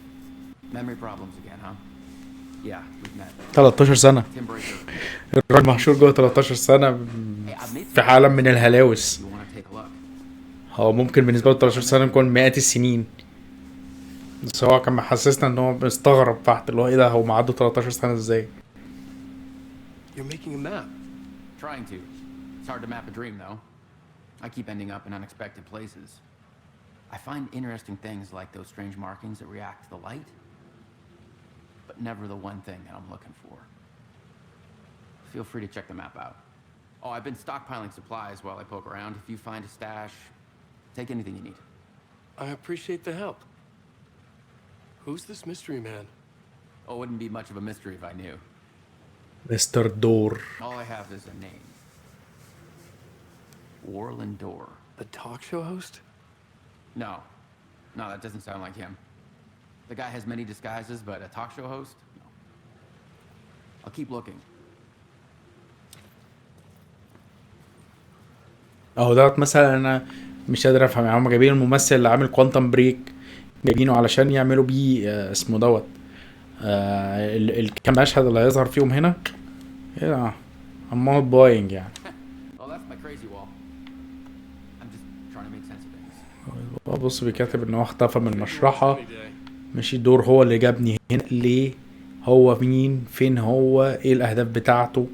Memory problems again, huh? Yeah, we've met. 13 سنة. Tim Breaker. الراجل محشور جوه 13 سنة في عالم من الهلاوس. You want to take a look? هو ممكن بالنسبة له 13 سنة يكون مئات السنين، بس هو كان محسسنا ان هو مستغرب فحت اللي هو ايه ده، هو معدوا 13 سنة ازاي؟ You're making a map. Trying to. It's hard to map a dream, though. I keep ending up in unexpected places. I find interesting things like those strange markings that react to the light, but never the one thing that I'm looking for. Feel free to check the map out. Oh, I've been stockpiling supplies while I poke around. If you find a stash, take anything you need. I appreciate the help. Who's this mystery man? Oh, it wouldn't be much of a mystery if I knew. مستر دور. All I have is a name. Warland Door. The talk show host? No. No, that doesn't sound like him. The guy has many disguises, but a talk show host? No. I'll keep looking. اهو دوت مثلا انا مش قادر افهم، يعني هم جايبين الممثل اللي عامل كوانتم بريك، جايبينه علشان يعملوا بيه اسمه دوت الكام مشهد اللي هيظهر فيهم هنا. ايه ده؟ I'm not buying يعني. Oh, that's my crazy wall. I'm just trying to make sense of things. بص بيكاتب ان هو اختفى من المشرحة. ماشي، دور هو اللي جابني هنا ليه، هو مين، فين هو، ايه الاهداف بتاعته.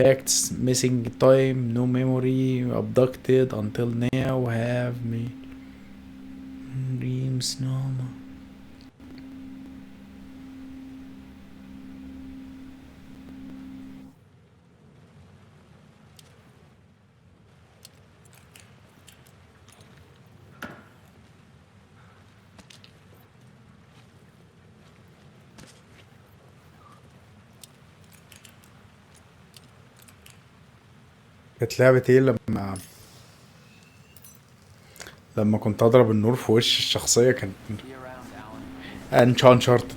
Facts: missing time, no memory, abducted until now, have me dreams normal. كانت لعبة ايه لما كنت اضرب النور في وش الشخصية، كان انشارتد.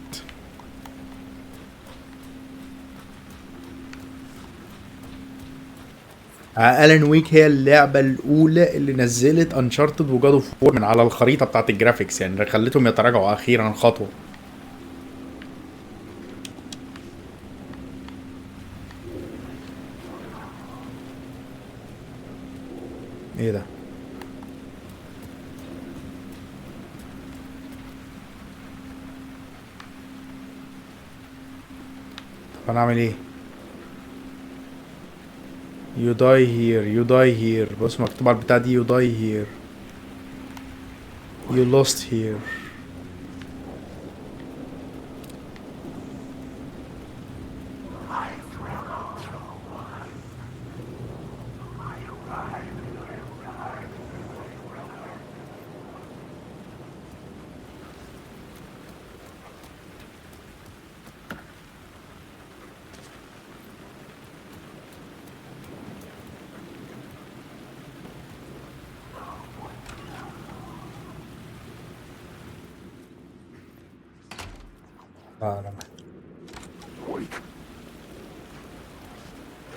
ألان ويك هي اللعبة الأولى اللي نزلت انشارتد وجاد اوف وور من على الخريطة بتاعت الجرافيكس، يعني خلتهم يتراجعوا أخيرا خطوة. ايه ده؟ طب انا اعمل ايه؟ You die here, you die here. بص مكتوب على البتاع دي you die here. You lost here.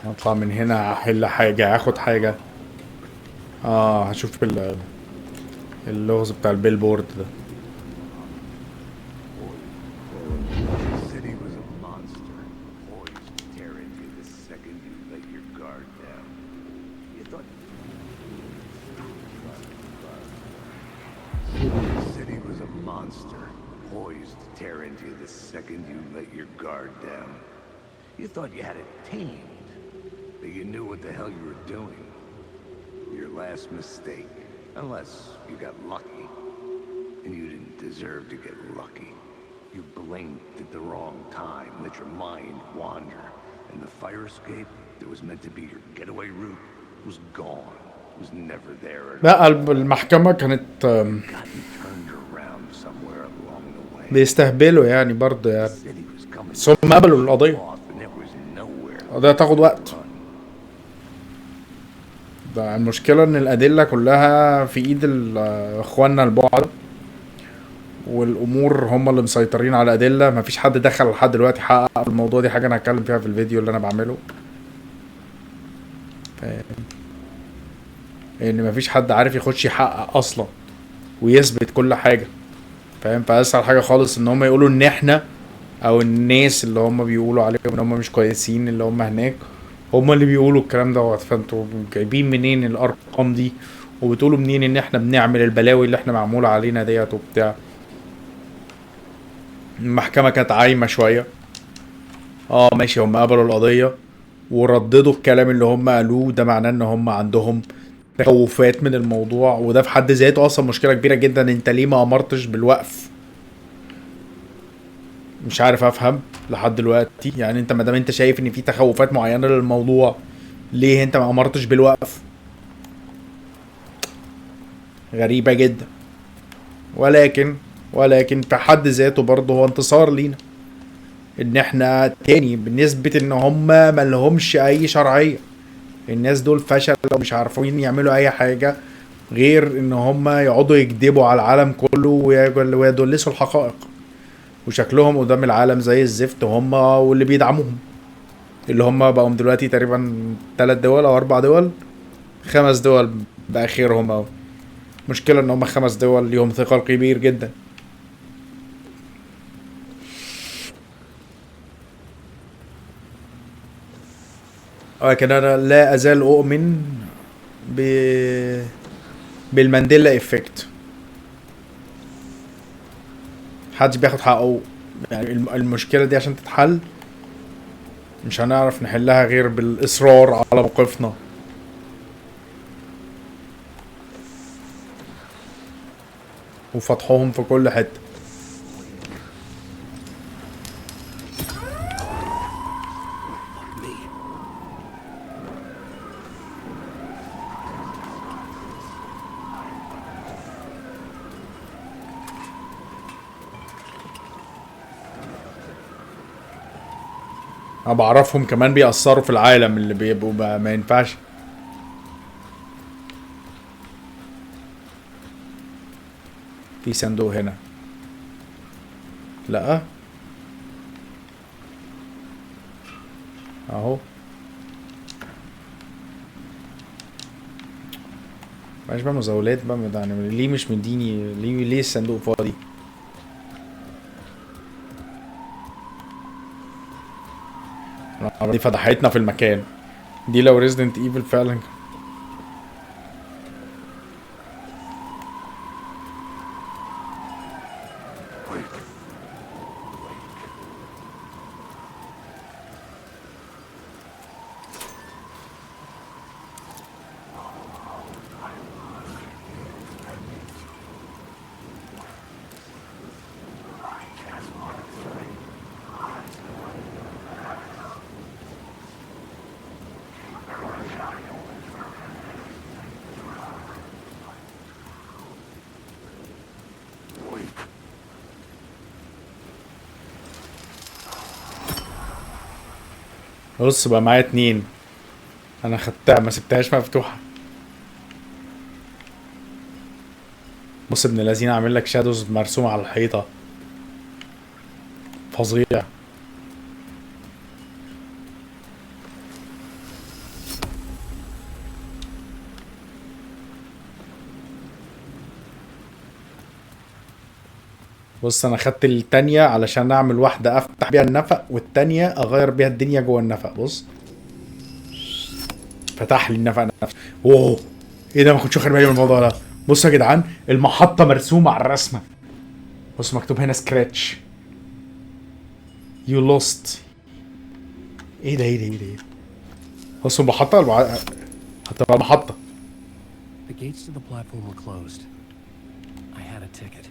هطلع من هنا هحل حاجة، هاخد حاجة. هشوف اللغز بتاع البيلبورد ده. You thought you had it tamed, that you knew what the hell you were doing. Your last mistake, unless you got lucky. And you didn't deserve to get lucky. You blinked at the wrong time, let your mind wander. And the fire escape that was meant to be your getaway route was gone. It was never there at all. لا المحكمة كانت بيستهبلوا يعني برضه يعني، بس هم قبلوا القضية. القضية تاخد وقت. ده المشكلة ان الأدلة كلها في ايد اخواننا البعض، والامور هم اللي مسيطرين على الأدلة. مفيش حد دخل لحد دلوقتي حقق الموضوع. دي حاجة انا هتكلم فيها في الفيديو اللي انا بعمله، ان مفيش حد عارف يخش يحقق اصلا ويثبت كل حاجة، فاهم؟ فاسهل حاجة خالص ان هم يقولوا ان احنا او الناس اللي هم بيقولوا عليهم ان هم مش كويسين اللي هم هناك هم اللي بيقولوا الكلام دوت. فانتوا جايبين منين الارقام دي؟ وبتقولوا منين ان احنا بنعمل البلاوي اللي احنا معمولة علينا ديت وبتاع؟ المحكمة كانت عايمة شوية. ماشي، هم قبلوا القضية ورددوا الكلام اللي هم قالوه، ده معناه ان هم عندهم تخوفات من الموضوع، وده في حد ذاته اصلا مشكلة كبيرة جدا. انت ليه ما امرتش بالوقف؟ مش عارف افهم لحد دلوقتي. يعني انت مادام انت شايف ان في تخوفات معينة للموضوع، ليه انت ما امرتش بالوقف؟ غريبة جدا. ولكن في حد ذاته برضه هو انتصار لينا، ان احنا تاني بنثبت ان هم ملهمش اي شرعية. الناس دول فشل ومش عارفين يعملوا اي حاجة غير ان هم يقعدوا يكذبوا على العالم كله ويدلسوا الحقائق، وشكلهم قدام العالم زي الزفت. هم واللي بيدعموهم اللي هم بقوا دلوقتي تقريبا 3 دول او 4 دول، 5 دول باخرهم. او مشكلة ان هم 5 دول ليهم ثقل كبير جدا. ولكن انا لا ازال اؤمن بالمانديلا افكت. محدش بياخد حقه. يعني المشكلة دي عشان تتحل مش هنعرف نحلها غير بالاصرار على موقفنا. وفتحهم في كل حتة. انا بعرفهم كمان بيأثروا في العالم اللي بيبقوا ما ينفعش. في صندوق هنا. لا اهو. مبقاش بقى مزاولات بقى يعني ليه مش مديني ليه الصندوق فاضي؟ دي فضحتنا في المكان دي لو ريزيدنت ايفل فعلا. بص بقى معايا 2 انا خدتها ما سبتهاش مفتوحه. بص ابن الذين عامل لك شادوز مرسومه على الحيطه فظيع. بص انا خدت التانية علشان اعمل واحدة افتح بيها النفق والتانية اغير بيها الدنيا جوه النفق. بص فتح لي النفق نفسه. اوه ايه ده ما كنتش واخد بالي من الموضوع ده. بصوا يا جدعان المحطة مرسومة على الرسمة. بص مكتوب هنا سكراتش يو لوست. ايه ده ايه ده ايه ده ايه ده. بصوا المحطة هتبقى محطة. The gates to the platform were closed. I had a ticket.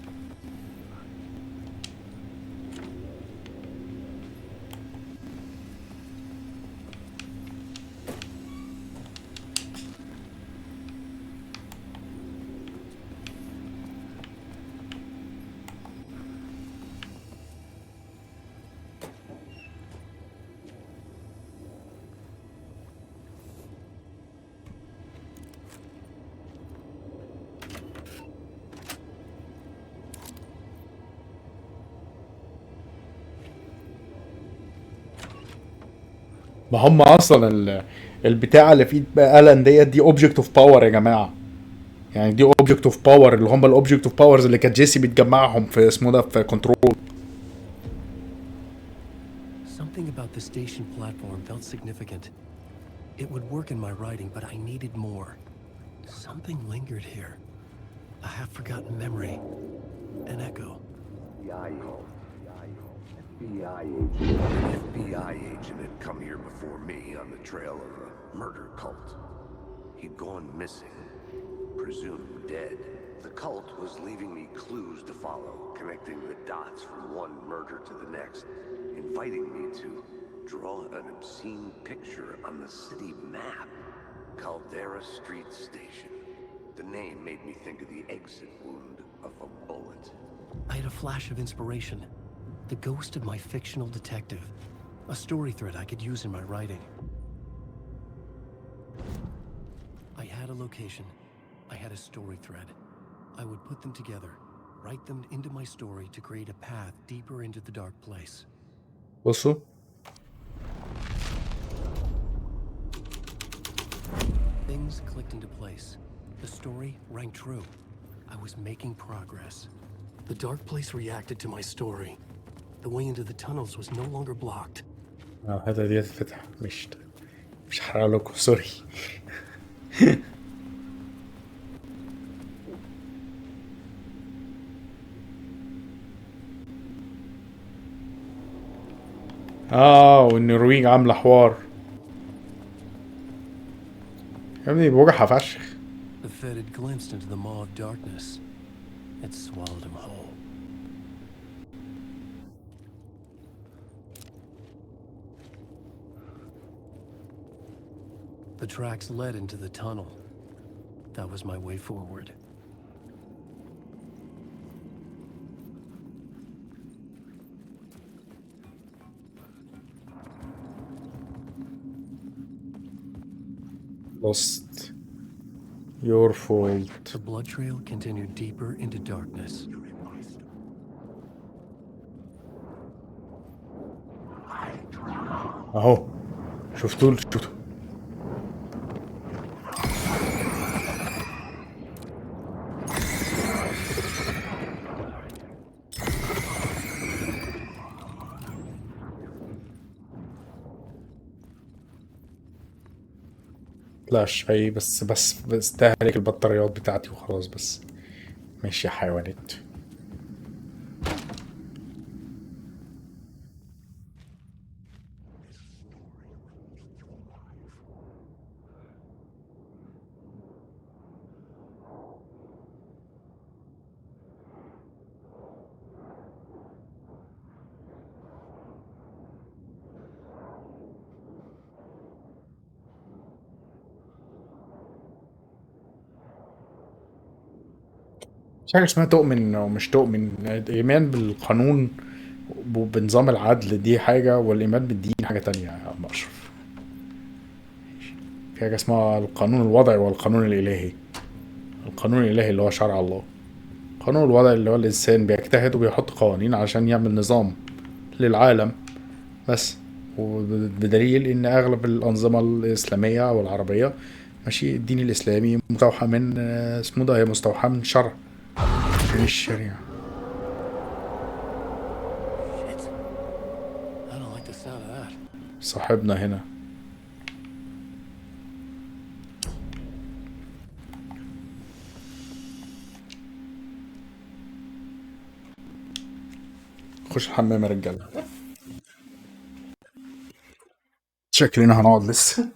ما هم اصلا البتاعه اللي في ايد ألان دي اوبجكت اوف باور يا جماعه. يعني دي اوبجكت اوف باور اللي هم الاوبجكت اوف باورز اللي كانت جيسي بتجمعهم في اسمه ده في كنترول. Something about the station platform felt significant. It would work in my writing, but I needed more. Something lingered here. A half-forgotten memory. An echo. FBI agent had come here before me on the trail of a murder cult. He'd gone missing, presumed dead. The cult was leaving me clues to follow, connecting the dots from one murder to the next, inviting me to draw an obscene picture on the city map. Caldera Street Station. The name made me think of the exit wound of a bullet. I had a flash of inspiration. The ghost of my fictional detective. A story thread I could use in my writing. I had a location. I had a story thread. I would put them together, write them into my story to create a path deeper into the dark place. بصوا Things clicked into place. The story rang true. I was making progress. The dark place reacted to my story. The way into the tunnels was no longer blocked. هذا دي تتفتح مش هحرق لكم سوري. والنرويج عامله حوار يا ابني بوجعها فشخ. The Fed had glimpsed into the maw of darkness. It swallowed him whole. The tracks led into the tunnel. That was my way forward. Lost. Your fault. The blood trail continued deeper into darkness. اهو شفتوا. لا شيء، بس بستهلك البطاريات بتاعتي وخلاص بس. ماشي يا حيوانات. مش حاجة اسمها تؤمن أو مش تؤمن. الإيمان بالقانون وبنظام العدل دي حاجة، والإيمان بالدين حاجة تانية يا عم أشرف. في حاجة اسمها القانون الوضعي والقانون الإلهي. القانون الإلهي اللي هو شرع الله. القانون الوضعي اللي هو الإنسان بيجتهد وبيحط قوانين عشان يعمل نظام للعالم بس. وبدليل إن أغلب الأنظمة الإسلامية أو العربية ماشي، الدين الإسلامي مستوحى من اسمه ده، هي مستوحى من شرع، من الشريعة. I don't like the sound of that. صاحبنا هنا. خش الحمام يا رجالة، شكلنا هنقعد لسه.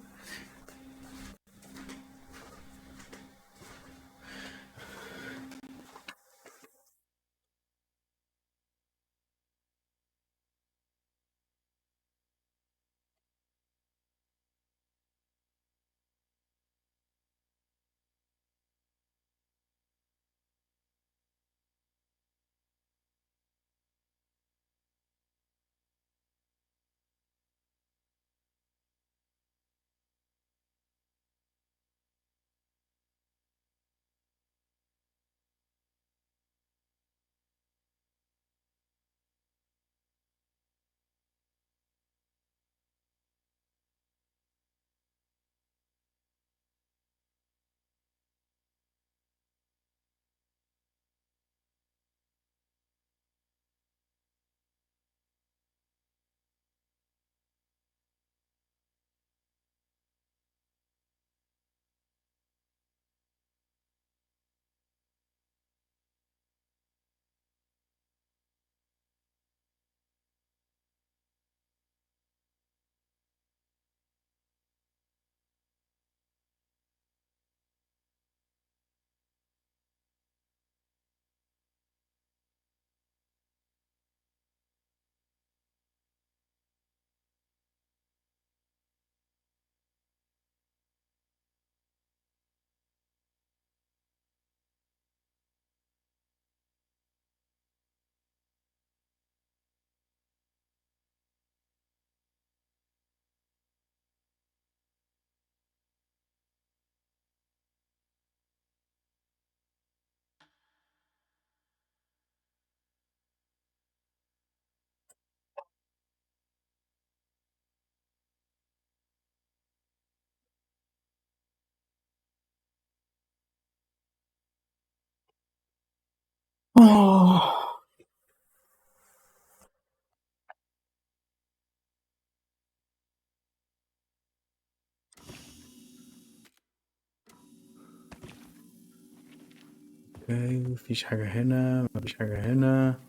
اوكي، مفيش حاجة هنا، مفيش حاجة هنا.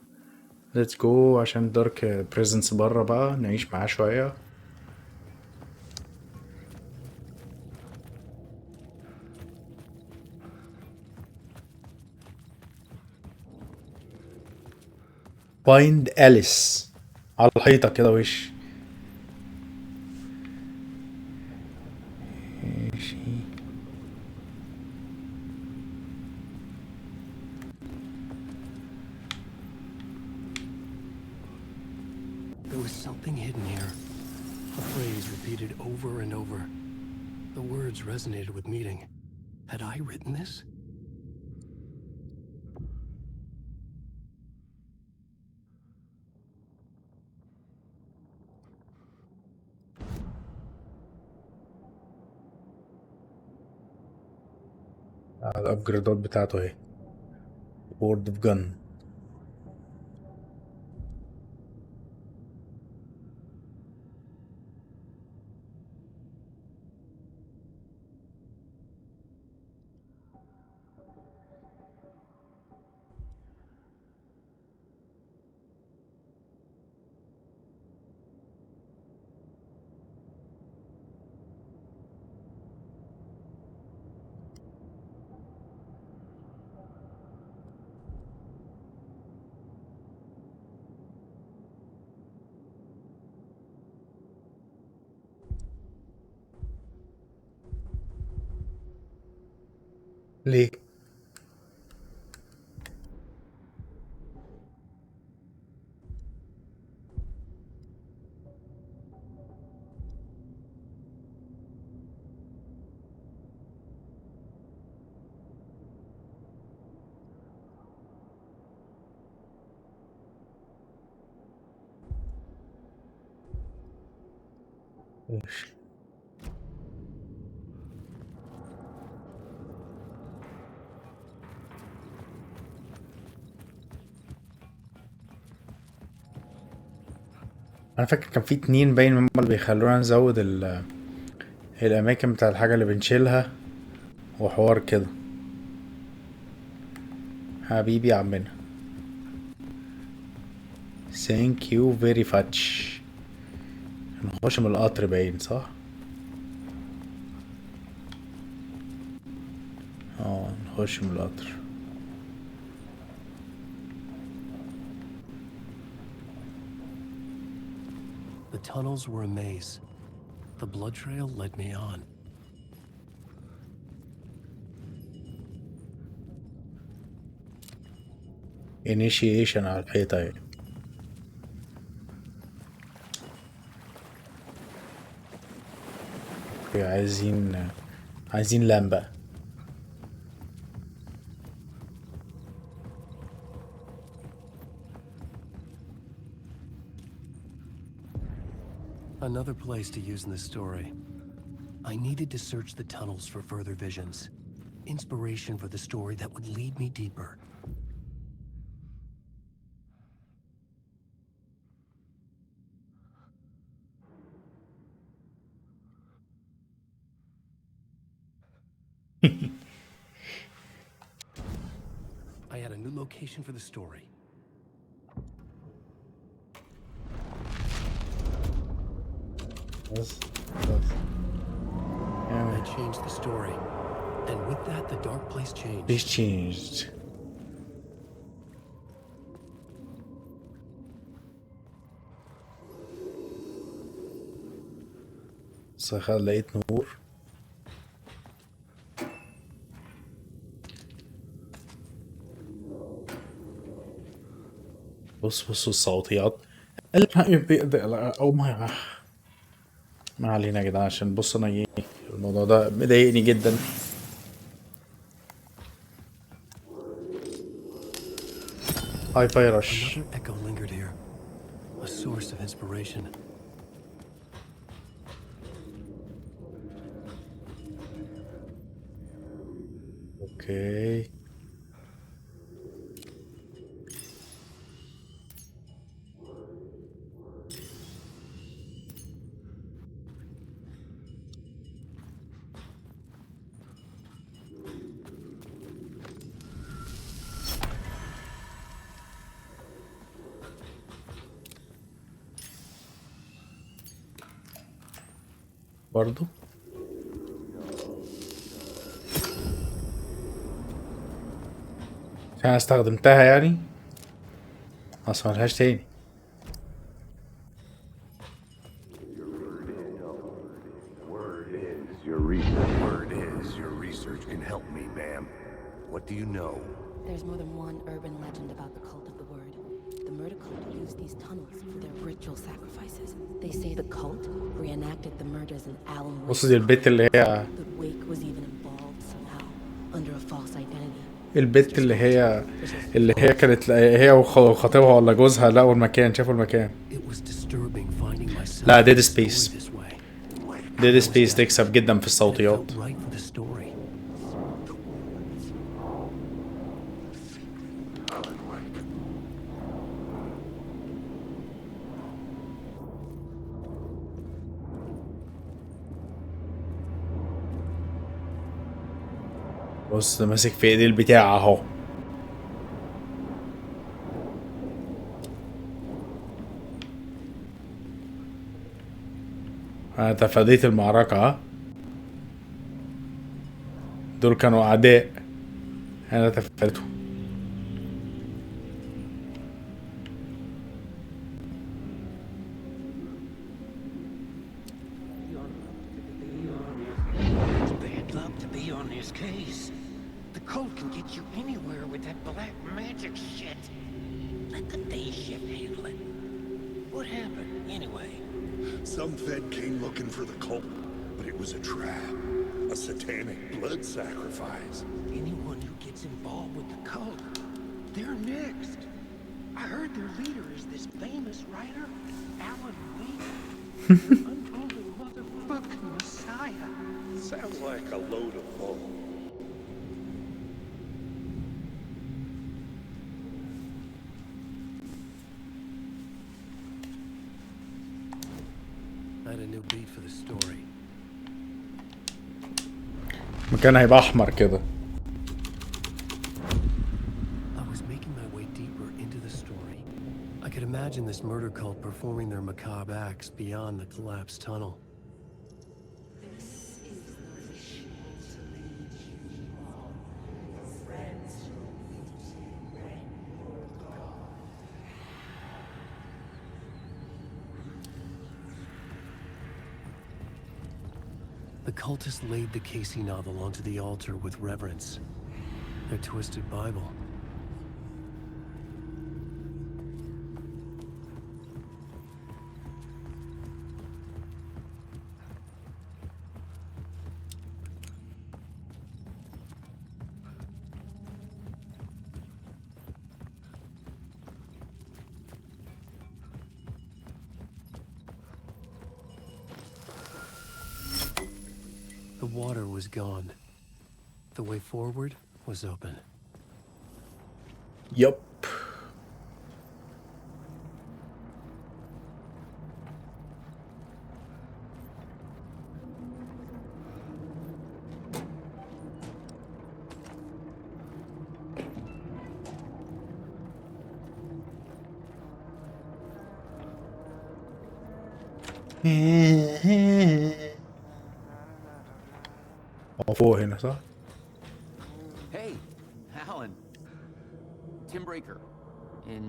ليتس جو عشان دارك بريزنس بره بقى نعيش معاه شوية. فايند أليس على الحيطة كده وش. ماشي. There was something hidden here. A phrase repeated over and over. The words resonated with meaning. Had I written this? الابجريدات بتاعته اهي. وورد اوف جن. ليه؟ ماشي. انا فاكر كان في اتنين باين هما اللي بيخلونا نزود الاماكن بتاع الحاجة اللي بنشيلها وحوار كده. حبيبي يا عمنا. thank you very much. نخش من القطر باين صح؟ نخش من القطر. The tunnels were a maze. The blood trail led me on. initiation على الحيطة اهي. اوكي، عايزين لمبة. Another place to use in the story. I needed to search the tunnels for further visions. Inspiration for the story that would lead me deeper. I had a new location for the story. I changed the story. And with that, the dark place changed. This changed. صح، لقيت نور. بصوا الصوتيات. او ما علينا يا جدعان، عشان بص انا ايه الموضوع ده مضايقني جدا. هاي فايرش. Another echo lingered here, a source of inspiration. اوكي. برضو انا استخدمتها يعني، اصلا ملهاش تاني. Word is your research can help me, ma'am. What do you know? There's more than one urban legend about the cult of the word. The murder cult used these tunnels for their ritual sacrifices. They say the cult reenacted the murders in Alan Wake. بص دي البت اللي هي The Wake was even involved somehow under a false identity. البت اللي هي كانت هي وخطيبها ولا جوزها لقوا المكان، شافوا المكان. لا ديد سبيس. ديد سبيس تكسب جدا في الصوتيات. بص ماسك في ايديه البتاع اهو. انا تفاديت المعركة ها. دول كانوا اعداء، انا تفاديتهم. The cult can get you anywhere with that black magic shit. Let the day shift handle it. What happened, anyway? Some Fed came looking for the cult, but it was a trap. A satanic blood sacrifice. Anyone who gets involved with the cult, they're next. I heard their leader is this famous writer, Alan Wake. Unproven motherfucking messiah. Sounds like a load of bull. I had a new beat for the story. مكان هيبقى احمر كده. I was making my way deeper into the story. I could imagine this murder cult performing their macabre acts beyond the collapsed tunnel. The cultists laid the Casey novel onto the altar with reverence. Their twisted Bible. The water was gone. The way forward was open. Yup. فوق هنا صح؟ Hey, Alan. Tim Breaker. In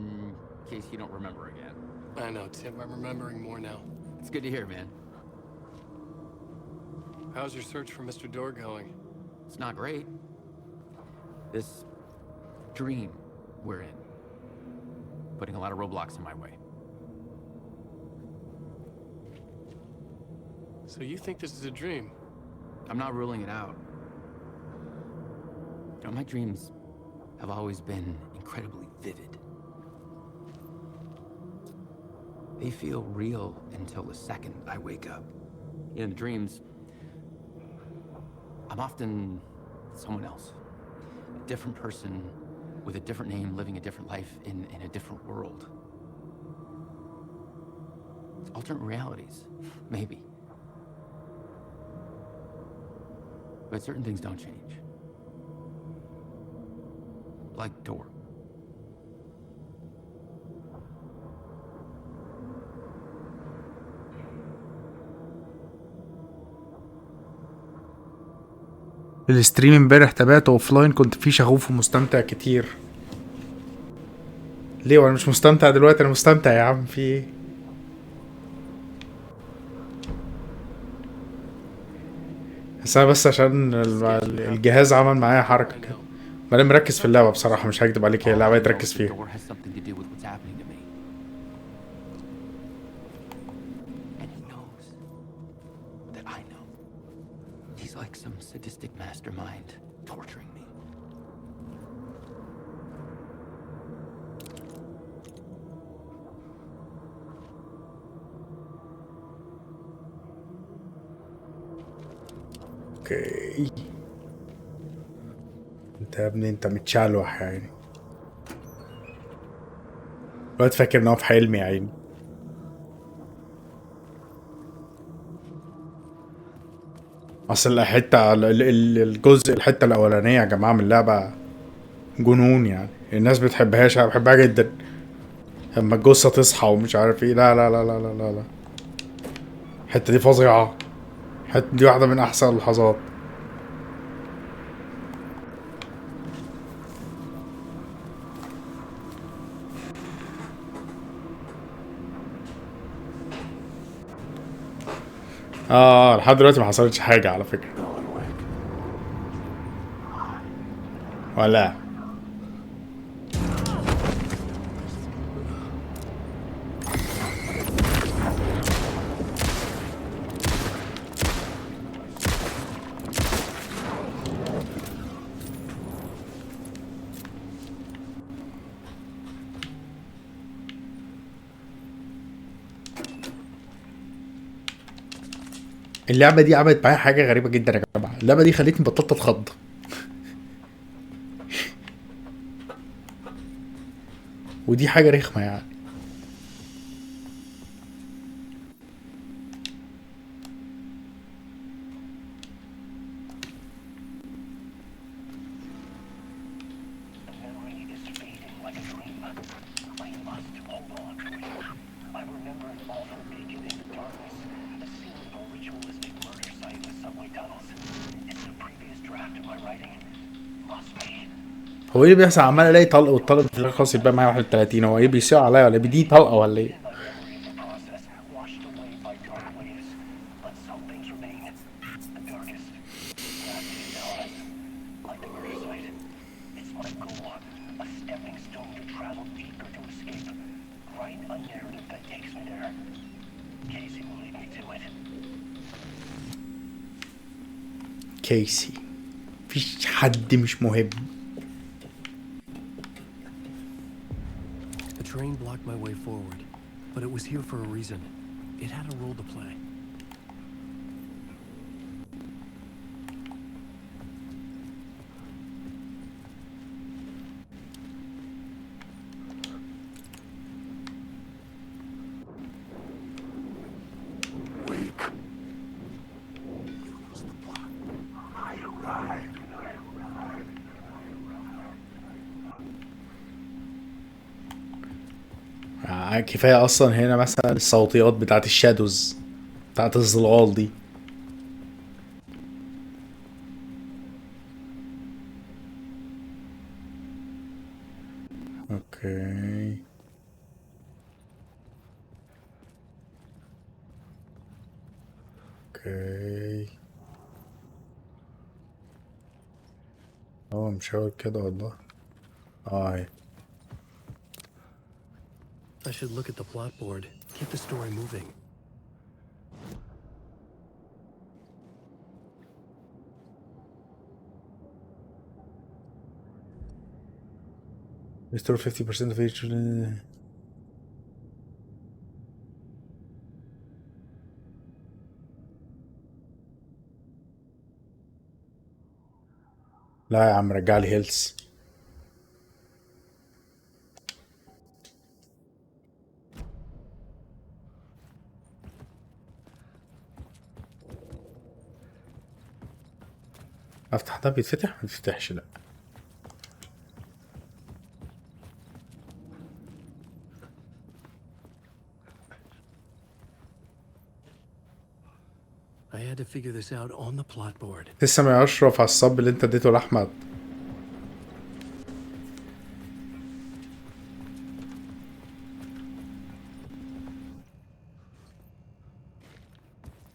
case you don't remember again. I know, Tim. I'm remembering more now. It's good to hear, man. How's your search for Mr. Door going? It's not great. This dream we're in, putting a lot of roadblocks in my way. So you think this is a dream? I'm not ruling it out. You know, my dreams have always been incredibly vivid. They feel real until the second I wake up. In the dreams, I'm often someone else. A different person with a different name, living a different life in a different world. Alternate realities, maybe. But certain things don't change. Like Door. الستريم امبارح تابعته اوفلاين، كنت فيه شغوف ومستمتع كتير. ليه وانا مش مستمتع دلوقتي؟ انا مستمتع يا عم، في ايه؟ بس عشان الجهاز عمل معايا حركة كده. ما انا مركز في اللعبة بصراحة، مش هكدب عليك، هي اللعبة تركز فيها. Sadistic mastermind torturing me. اوكي انت يا ابني انت متشلوح يا عيني. الواد فاكر ان هو في حلم يا عيني. اصل الحته الجزء الحته الاولانيه يا جماعه من اللعبه جنون يعني، الناس بتحبهاش، انا بحبها جدا. لما الجثه تصحى ومش عارف ايه، لا لا لا لا لا لا لا، الحته دي فظيعه، الحته دي واحده من احسن اللحظات. لحد دلوقتي ما حصلتش حاجه على فكره. ولا اللعبة دي عملت معايا حاجة غريبة جدا يا جماعة. اللعبة دي خلتني بطلت اتخض. ودي حاجة رخمة يعني. هو ايه اللي بيحصل؟ عمال الاقي طلق والطلق في الاخر خلاص يبقى معايا 31. هو ايه بيسيء عليا ولا دي طلقه ولا ايه؟ كيسي مفيش حد مش مهم. The train blocked my way forward, but it was here for a reason. It had a role to play. كفايه اصلا هنا مثلا الصوتيات بتاعت الشادوز بتاعت الظلال دي. اوكي اوكي هو مشاور كده والله. هي I should look at the plot board. Keep the story moving. Restore 50% of each. لا يا عم رجع لي هيلث. افتح ده بيتفتح ما بيتفتحش. لا I had to figure this out on the plot board. تسلم يا اشرف على الصب اللي انت اديته لاحمد.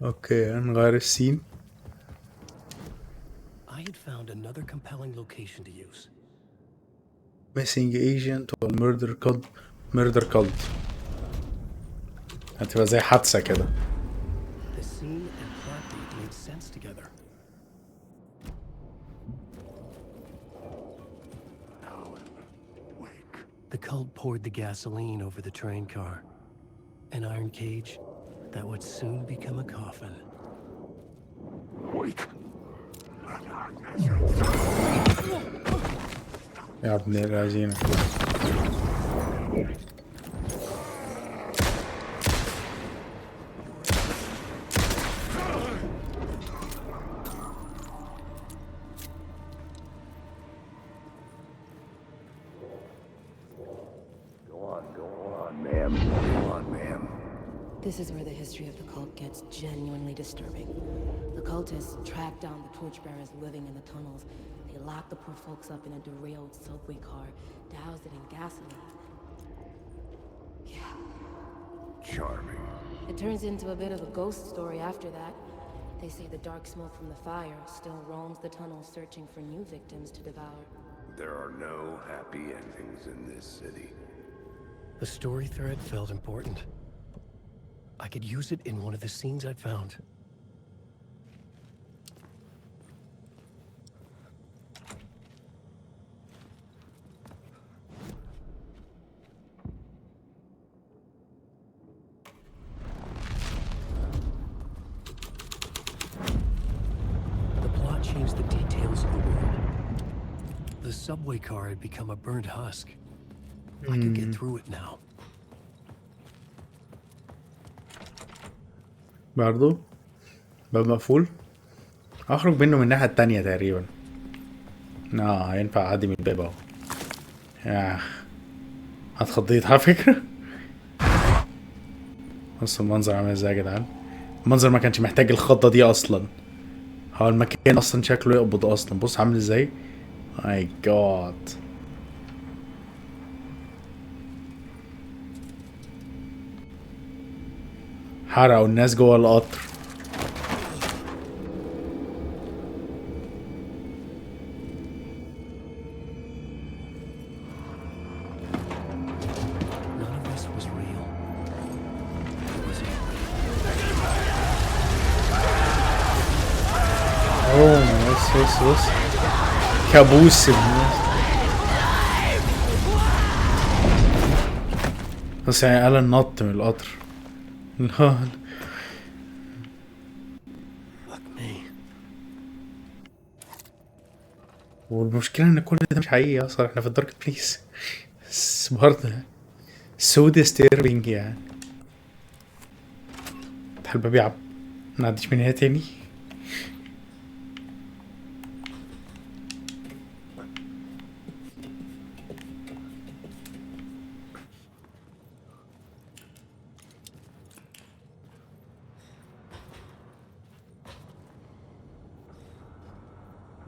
اوكي نغير السين. I had found another compelling location to use. missing agent والميردر كولد. ميردر كولد هتبقى زي حادثة كده. The scene and plot beat made sense together. Alan, wake. The cult poured the gasoline over the train car. An iron cage that would soon become a coffin. Wake. يا ابن الذين. This is where the history of the cult gets genuinely disturbing. The cultists tracked down the torchbearers living in the tunnels. They locked the poor folks up in a derailed subway car, doused it in gasoline. Yeah. Charming. It turns into a bit of a ghost story after that. They say the dark smoke from the fire still roams the tunnels searching for new victims to devour. There are no happy endings in this city. The story thread felt important. I could use it in one of the scenes I found. The plot changed the details of the world. The subway car had become a burnt husk. I could get through it now. برضو باب مقفول. اخرج منه من الناحية التانية تقريبا. ينفع اعدي من الباب اهو. ياخ اتخضيت على فكرة. بص المنظر عامل ازاي يا جدعان. المنظر ما كانش محتاج الخضة دي اصلا. هو المكان اصلا شكله يقبض اصلا. بص عامل ازاي. ماي جاد. حرقوا الناس جوه القطر. بص كابوس الناس. بس يعني ألان نط من القطر. والمشكلة ان كل ده مش حقيقي اصلا. احنا في الدارك بليس. بس برضه سو ديستيربينج يعني. فتح الباب يا عم. منعديش من هنا تاني.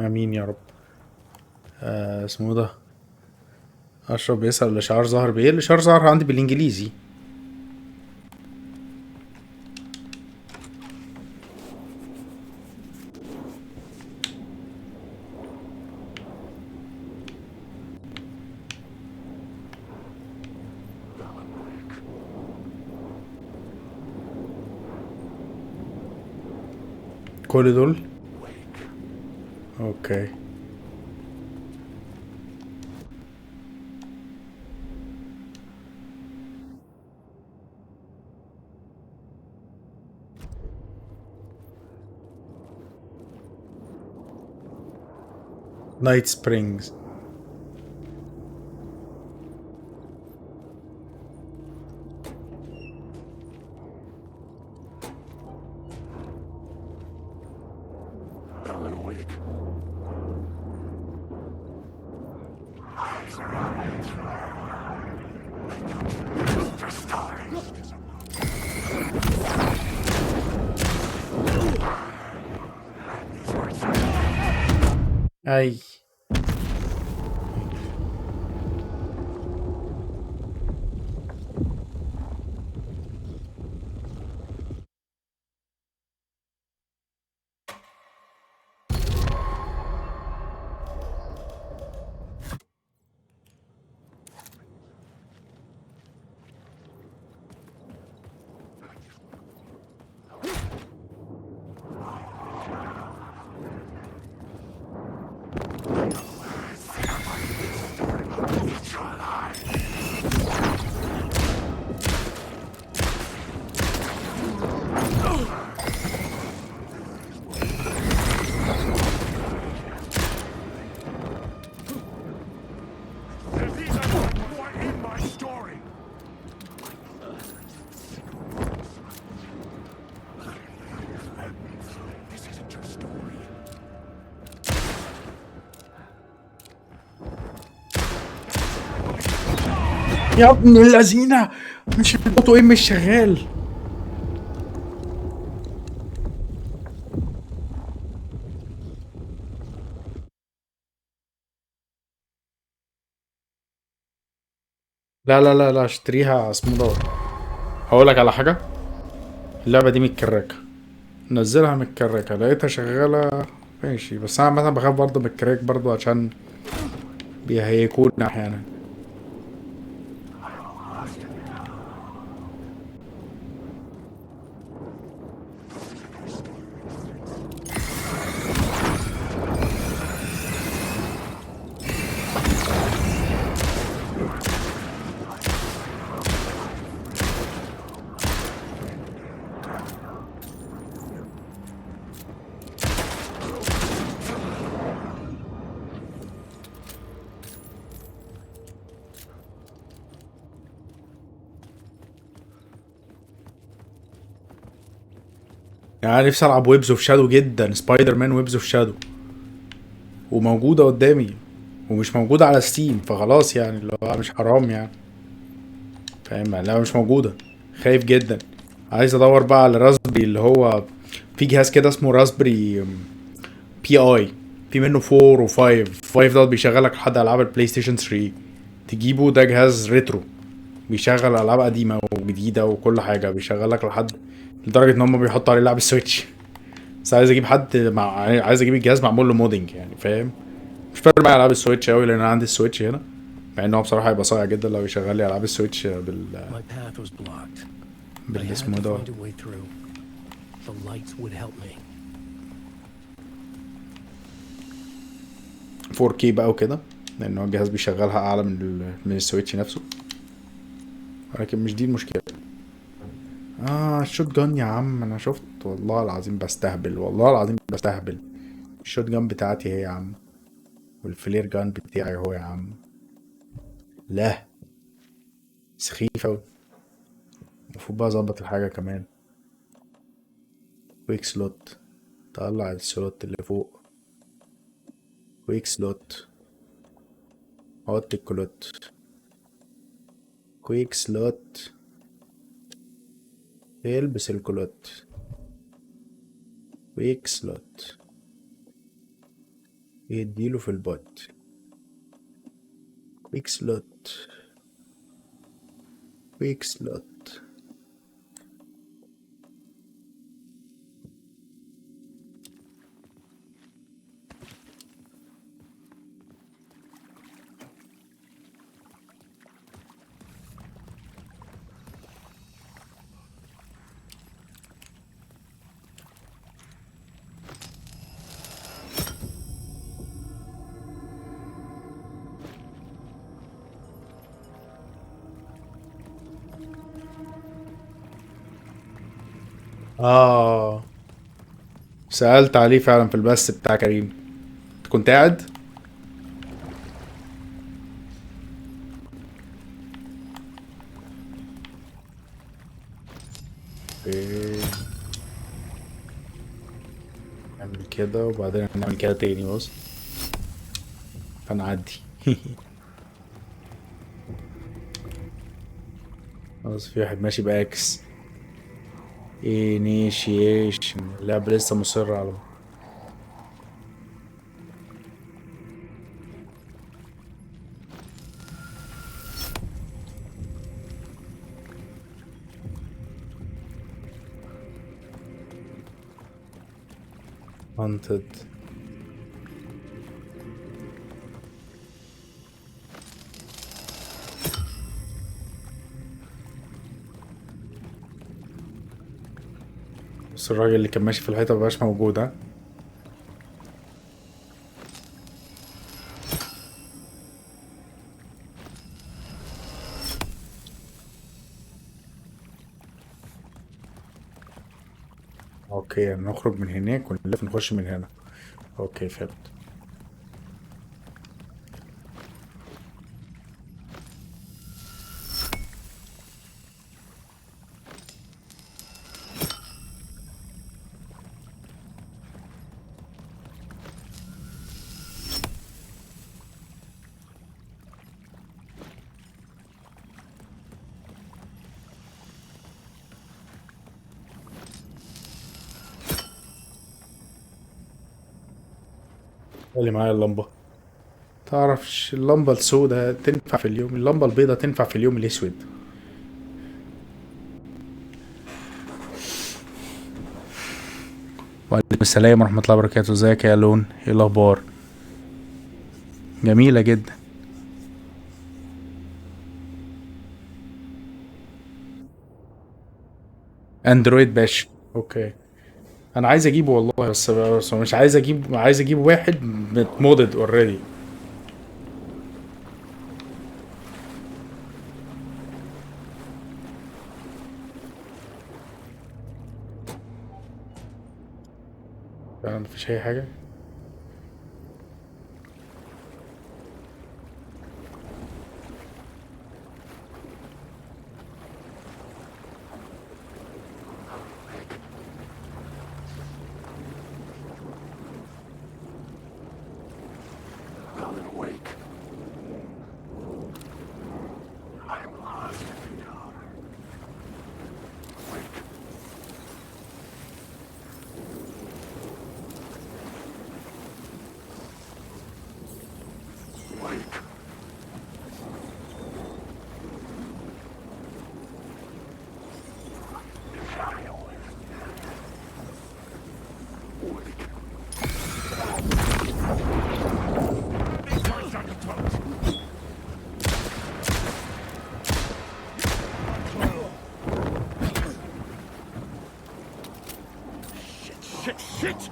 امين يا رب. اسمه ده اشرف بيسأل الاشعار ظهر بايه. الاشعار ظهر عندي بالانجليزي. كل دول اوكي. Night Springs. Alan Wake. اي يا ابن اللذينة. مش الاوتو ام مش شغال. لا لا لا لا اشتريها. اسمه ده هقولك على حاجة. اللعبة دي متكركة. نزلها متكركة. لقيتها شغالة ماشي. بس انا عامة بخاف برضه من الكراك برضه عشان بيهيكونا احيانا. يعني نفسي العب ويبز اوف شادو جدا، سبايدر مان ويبز اوف شادو، وموجوده قدامي ومش موجوده على ستيم، فخلاص يعني اللي هو مش حرام يعني، فاهم؟ يعني لا مش موجوده، خايف جدا. عايز ادور بقى على راسبري، اللي هو في جهاز كده اسمه راسبري بي اي، في منه 4 و5. 5 ده بيشغلك لحد العاب البلاي ستيشن 3، تجيبه. ده جهاز ريترو، بيشغل العاب قديمه وجديده وكل حاجه، بيشغلك لحد لدرجه ان هم بيحطوا عليه لعب السويتش. بس عايز اجيب حد عايز اجيب الجهاز معمول له مودنج يعني، فاهم؟ مش فارق معايا العاب السويتش قوي لان انا عندي السويتش هنا، مع ان هو بصراحه هيبقى صايع جدا لو يشغل لي العاب السويتش اسمه ده 4K بقى وكده، لان هو الجهاز بيشغلها اعلى من السويتش نفسه، ولكن مش دي المشكله. الشوت جان يا عم، انا شفت والله العظيم بستهبل، والله العظيم بستهبل. الشوت جان بتاعتي هي يا عم، والفلير جان بتاعي هو يا عم. لا سخيف اوي. المفروض بقى اظبط الحاجه كمان. كويك سلوت، طلع السلوت اللي فوق. كويك سلوت، حط الكلوت. كويك سلوت، البس الكلوت. كويك سلوت، يديله في البوت. كويك سلوت، كويك سلوت. سألت عليه فعلا في البث بتاع كريم. انت كنت قاعد؟ نعمل كده وبعدين نعمل كده تاني، بص فنعدي. خلاص في واحد ماشي باكس. انيشيشن، اللعبة لسه مصرة على Haunted. بس الراجل اللي كان ماشي في الحيطة مبقاش موجود، ها؟ اوكي نخرج من هناك ونلف نخش من هنا. اوكي فهمت. اللي معايا اللمبة، تعرفش اللمبة السوداء تنفع في اليوم، اللمبة البيضاء تنفع في اليوم الاسود. وعليكم السلام ورحمة الله وبركاته. ازيك يا ألون؟ ايه الأخبار؟ جميلة جدا. اندرويد باشا. اوكي. انا عايز اجيبه والله، بس مش عايز اجيب واحد مودد اوريدي. مفيش اي حاجه. Alan Wake. I am lost in the dark. Wake. Wake. Shit!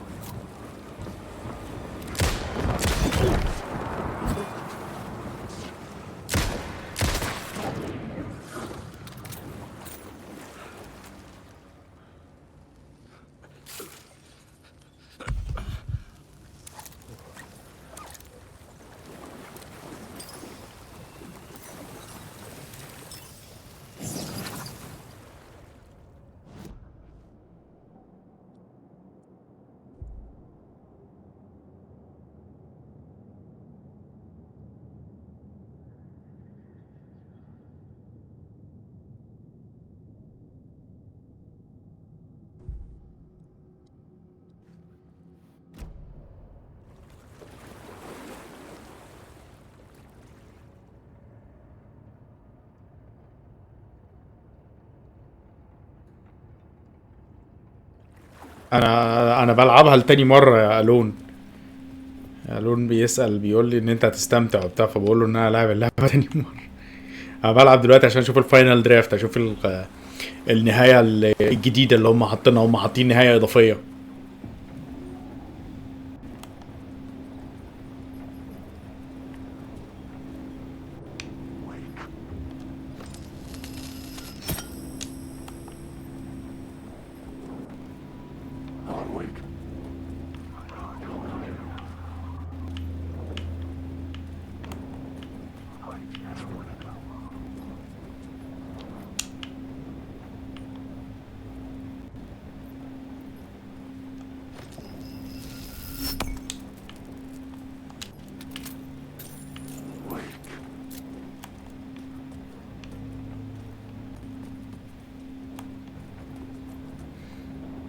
انا بلعبها لتاني مره يا الون. الون بيسأل بيقول لي ان انت هتستمتع وبتاع، فبقول له ان انا لاعب اللعبه تاني مره. انا بلعب دلوقتي عشان اشوف الفاينل درافت، اشوف النهايه الجديده اللي هم حاطينها. هم حاطين نهايه اضافيه.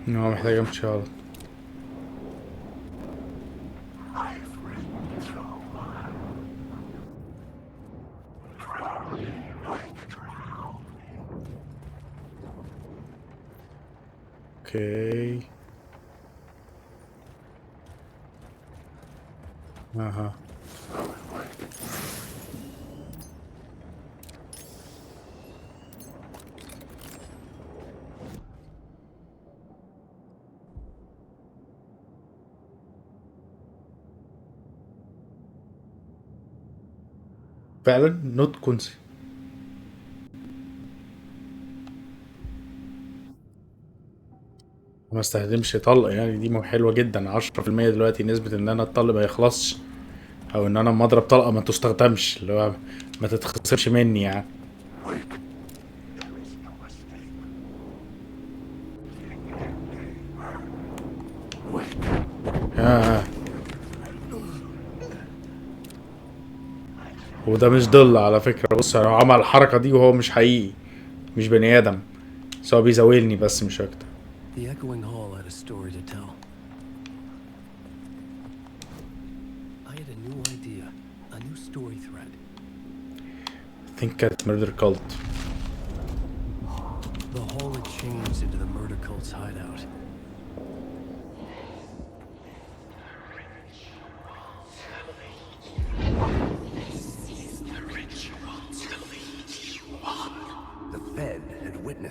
هو محتاج امشي غلط. اوكي. اها. فعلا نوت كونسي. ما استخدمش طلق يعني، دي حلوه جدا. 10% دلوقتي نسبه ان انا الطلق ما يخلصش، او ان انا لما اضرب طلقه ما تستخدمش، اللي هو ما تتخسرش مني يعني. وده مش ضل على فكرة. بص هو عمل الحركة دي وهو مش حقيقي، مش بني آدم، بس هو بيزاولني بس مش أكتر. The echoing hall had a story to tell. I had a new idea, a new story thread. I think it's murder cult. The hall had changed into the murder cult's hideout.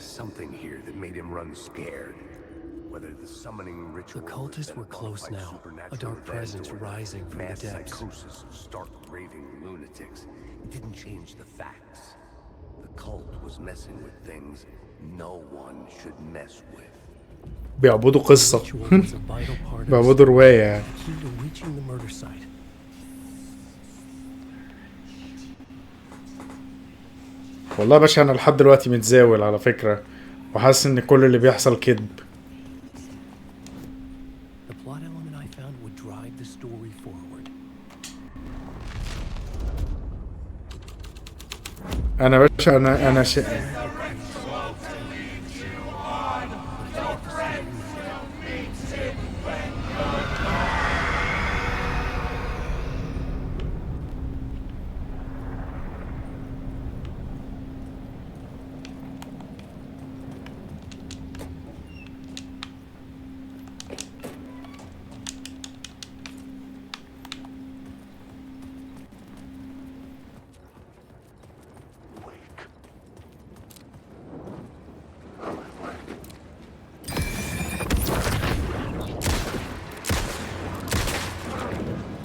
witnessed something here that made him run scared. Whether the summoning ritual. The cultists were close now. A dark presence rising from the depths. Psychosis of stark raving lunatics. It didn't change the facts. The cult was messing with things no one should mess with. بيعبدوا قصة. بيعبدوا رواية يعني. Key to reaching the murder site. والله يا باشا انا لحد دلوقتي متزاول على فكرة وحاسس ان كل اللي بيحصل كذب. The plot element I found would drive the story forward. انا باشا انا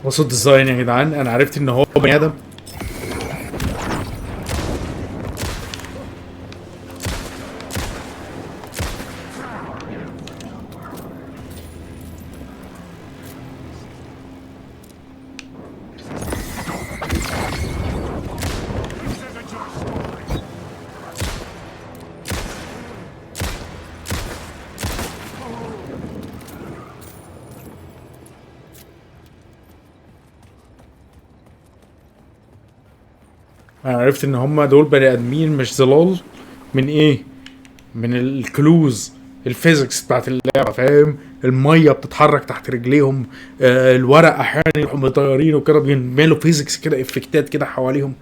بصوا الديزاين يا جدعان. انا عرفت ان هو بني ادم. انا عرفت ان هما دول بني ادمين مش ظلال. من ايه؟ من الكلوز الفيزيكس بتاعت اللعبه، فاهم؟ الميه بتتحرك تحت رجليهم، الورق احيانا يروحوا مطيرين وكده، بيعملوا فيزيكس كده، افكتات كده حواليهم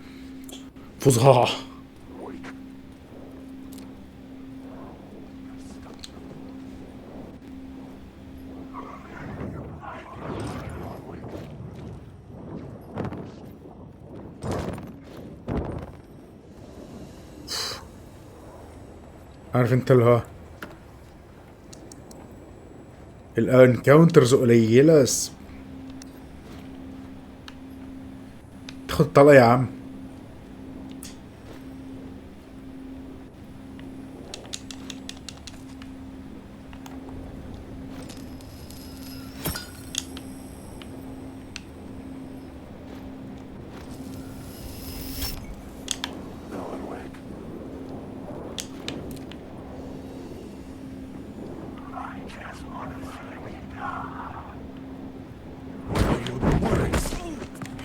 فظاعه. عارف انت اللي هو الانكاونترز قليلة بس تاخد طلقة يا عم.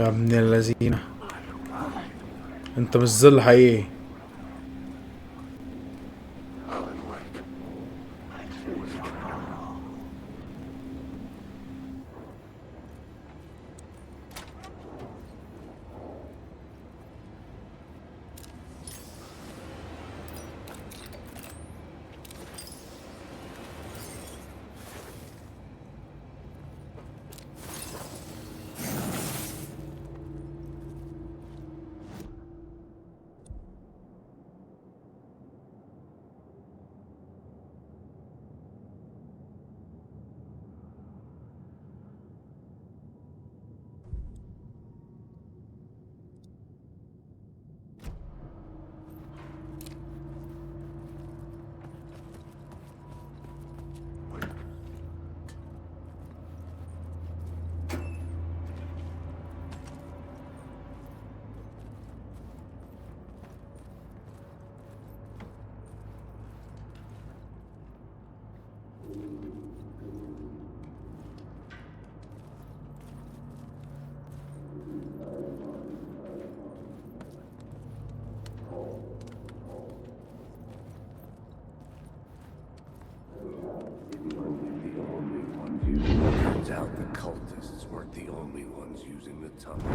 يا ابن اللذينة انت مش ظل حقيقي. Turns out the cultists weren't the only ones using the tunnel.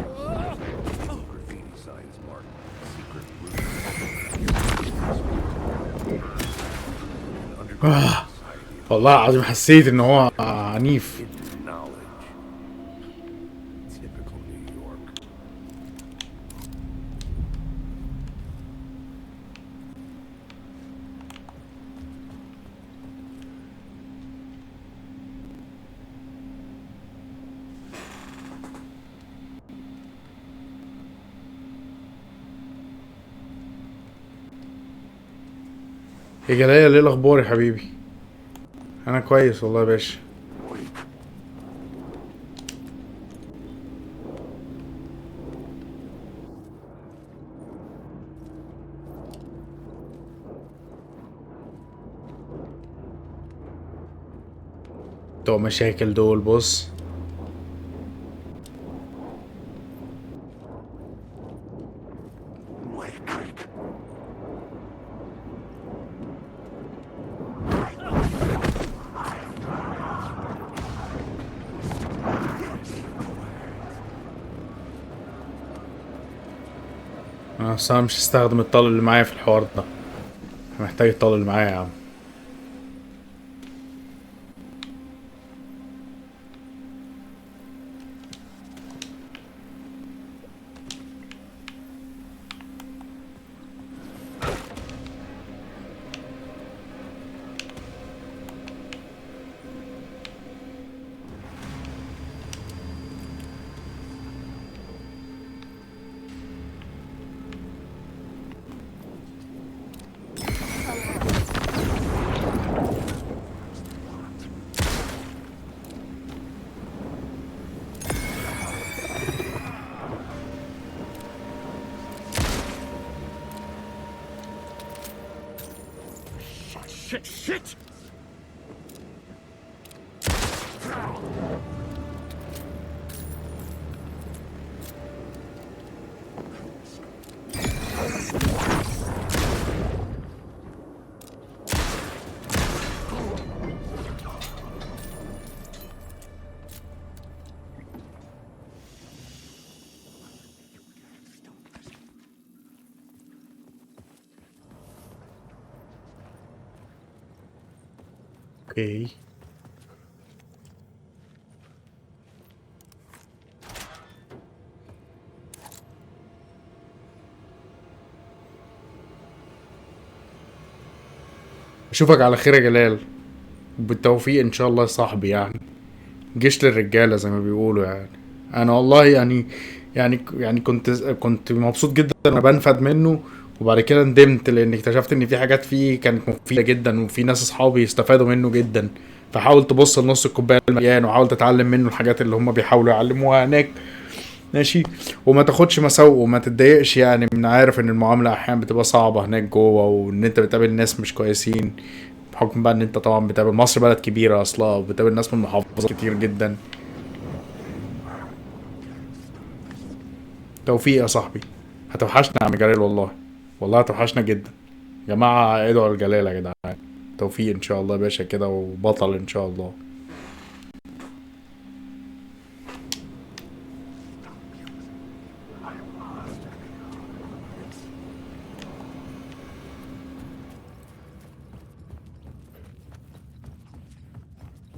Graffiti signs marked secret route. والله العظيم حسيت ان هو عنيف. يا جلاله ليه الاخبار يا حبيبي؟ انا كويس والله يا باشا. بتوع مشاكل دول بص. انا اصلا مش هستخدم الطل اللي معايا في الحوار ده، محتاج الطل اللي معايا يا عم. Shit! اوكي. اشوفك على خير يا جلال، بالتوفيق ان شاء الله يا صاحبي. يعني جيش للرجاله زي ما بيقولوا. يعني انا والله يعني كنت مبسوط جدا وانا بنفد منه، وبعد كده ندمت لان اكتشفت ان في حاجات فيه كانت مفيده جدا وفي ناس اصحابي يستفادوا منه جدا. فحاول تبص لنص الكوبايه المليان وحاول تتعلم منه الحاجات اللي هم بيحاولوا يعلموها هناك. ماشي. وما تاخدش مساوئ وما تتضايقش، يعني من عارف ان المعامله احيانا بتبقى صعبه هناك جوه، وان انت بتقابل ناس مش كويسين بحكم بقى ان انت طبعا بتقابل مصر بلد كبيره اصلا، وبتقابل ناس من محافظات كتير جدا. توفيق يا صاحبي. هتوحشنا يا عم جلال والله، والله هتوحشنا جدا. يا جماعه ادعوا الجلال يا جدعان. توفيق ان شاء الله يا باشا كده، وبطل ان شاء الله.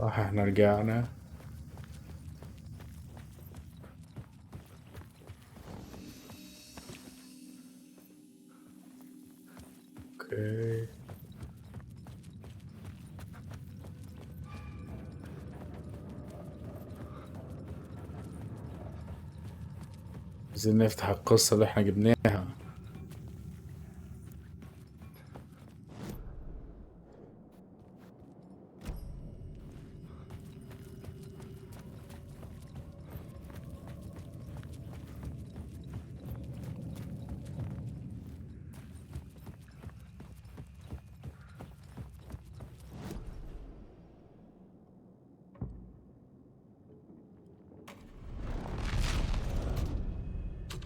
صح احنا رجعنا. اوكي. عايزين نفتح القصة اللي احنا جبناها.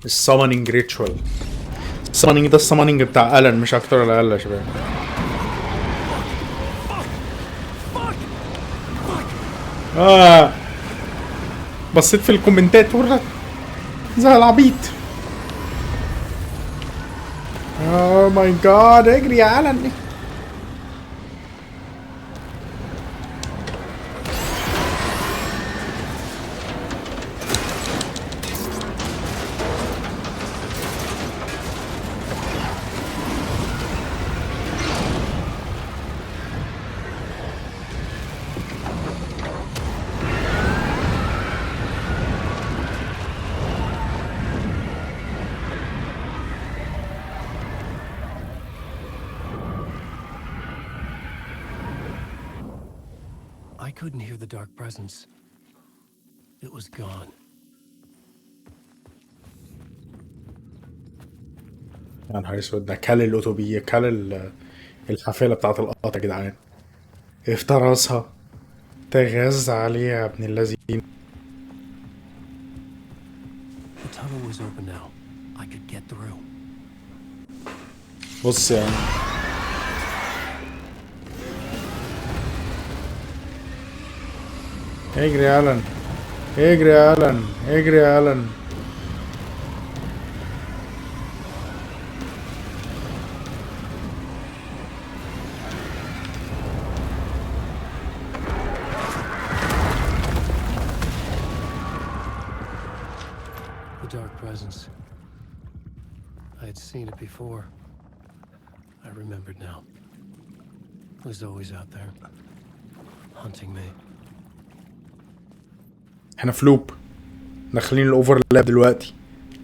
السامونينج ريتشوال. السامونينج ده السامونينج بتاع ألان مش أكتر ولا أقل يا شباب. بصيت في الكومنتات ورا زي العبيط. ماي جاد اجري يا ألان. couldn't hear the dark presence. It was gone. يا نهار اسود، ده كل الاتوبيس، الحافله بتاعت القطر يا جدعان، افترسها، تغذى عليها يا ابن اللذين. The tunnel was open now. I could get through. بص يعني اجري يا ألان، اجري يا ألان، اجري يا ألان. The dark presence. I had seen it before. I remembered now. It was always out there, hunting me. احنا في لوب، داخلين الاوفرلاب دلوقتي،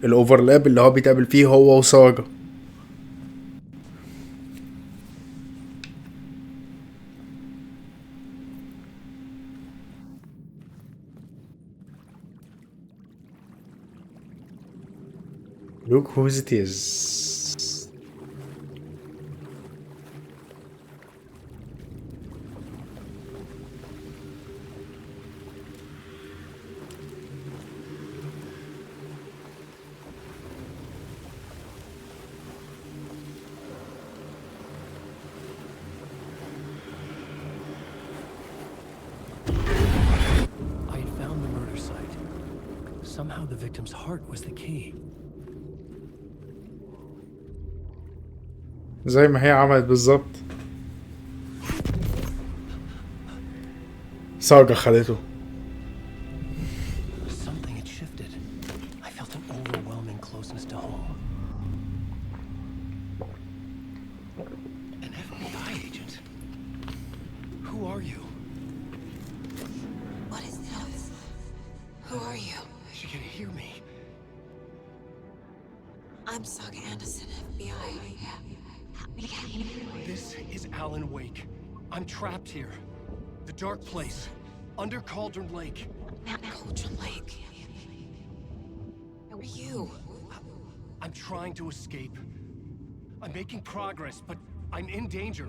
الاوفرلاب اللي هو بيتقابل فيه هو وساجا. Look who it is. I had found the murder site. Somehow the victim's heart was the key. زي ما هي عملت بالظبط. ساجا خدته. Something had shifted. I felt an overwhelming closeness to home. An FBI agent? Who are you? What is this? Who are you? She can hear me. I'm Saga Anderson, FBI. This is Alan Wake. I'm trapped here. The dark place. Under Cauldron Lake. Cauldron Lake. Who are you? I'm trying to escape. I'm making progress, but I'm in danger.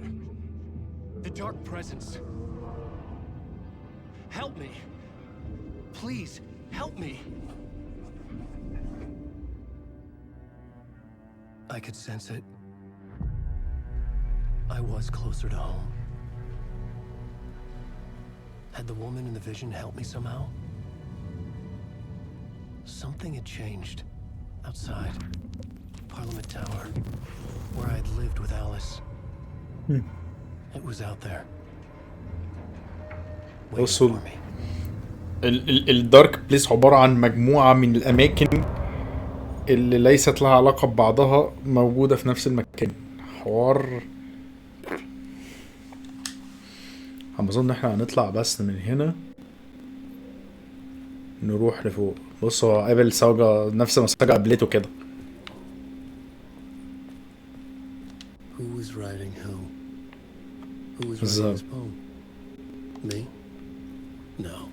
The dark presence. Help me. Please, help me. I could sense it. I was closer to home. Had the woman in the vision helped me somehow? Something had changed. Outside. Parliament Tower. Where I'd lived with Alice. It was out there. Waiting وصل. for me. الدارك بليس عبارة عن مجموعة من الأماكن اللي ليست لها علاقة ببعضها موجودة في نفس المكان. حوار. أظن إن إحنا هنطلع بس من هنا نروح لفوق. بص هو قابل ساجا نفس ما ساجا قابلته كده. Who was writing who? Who was بالظبط. writing this poem? Me? No.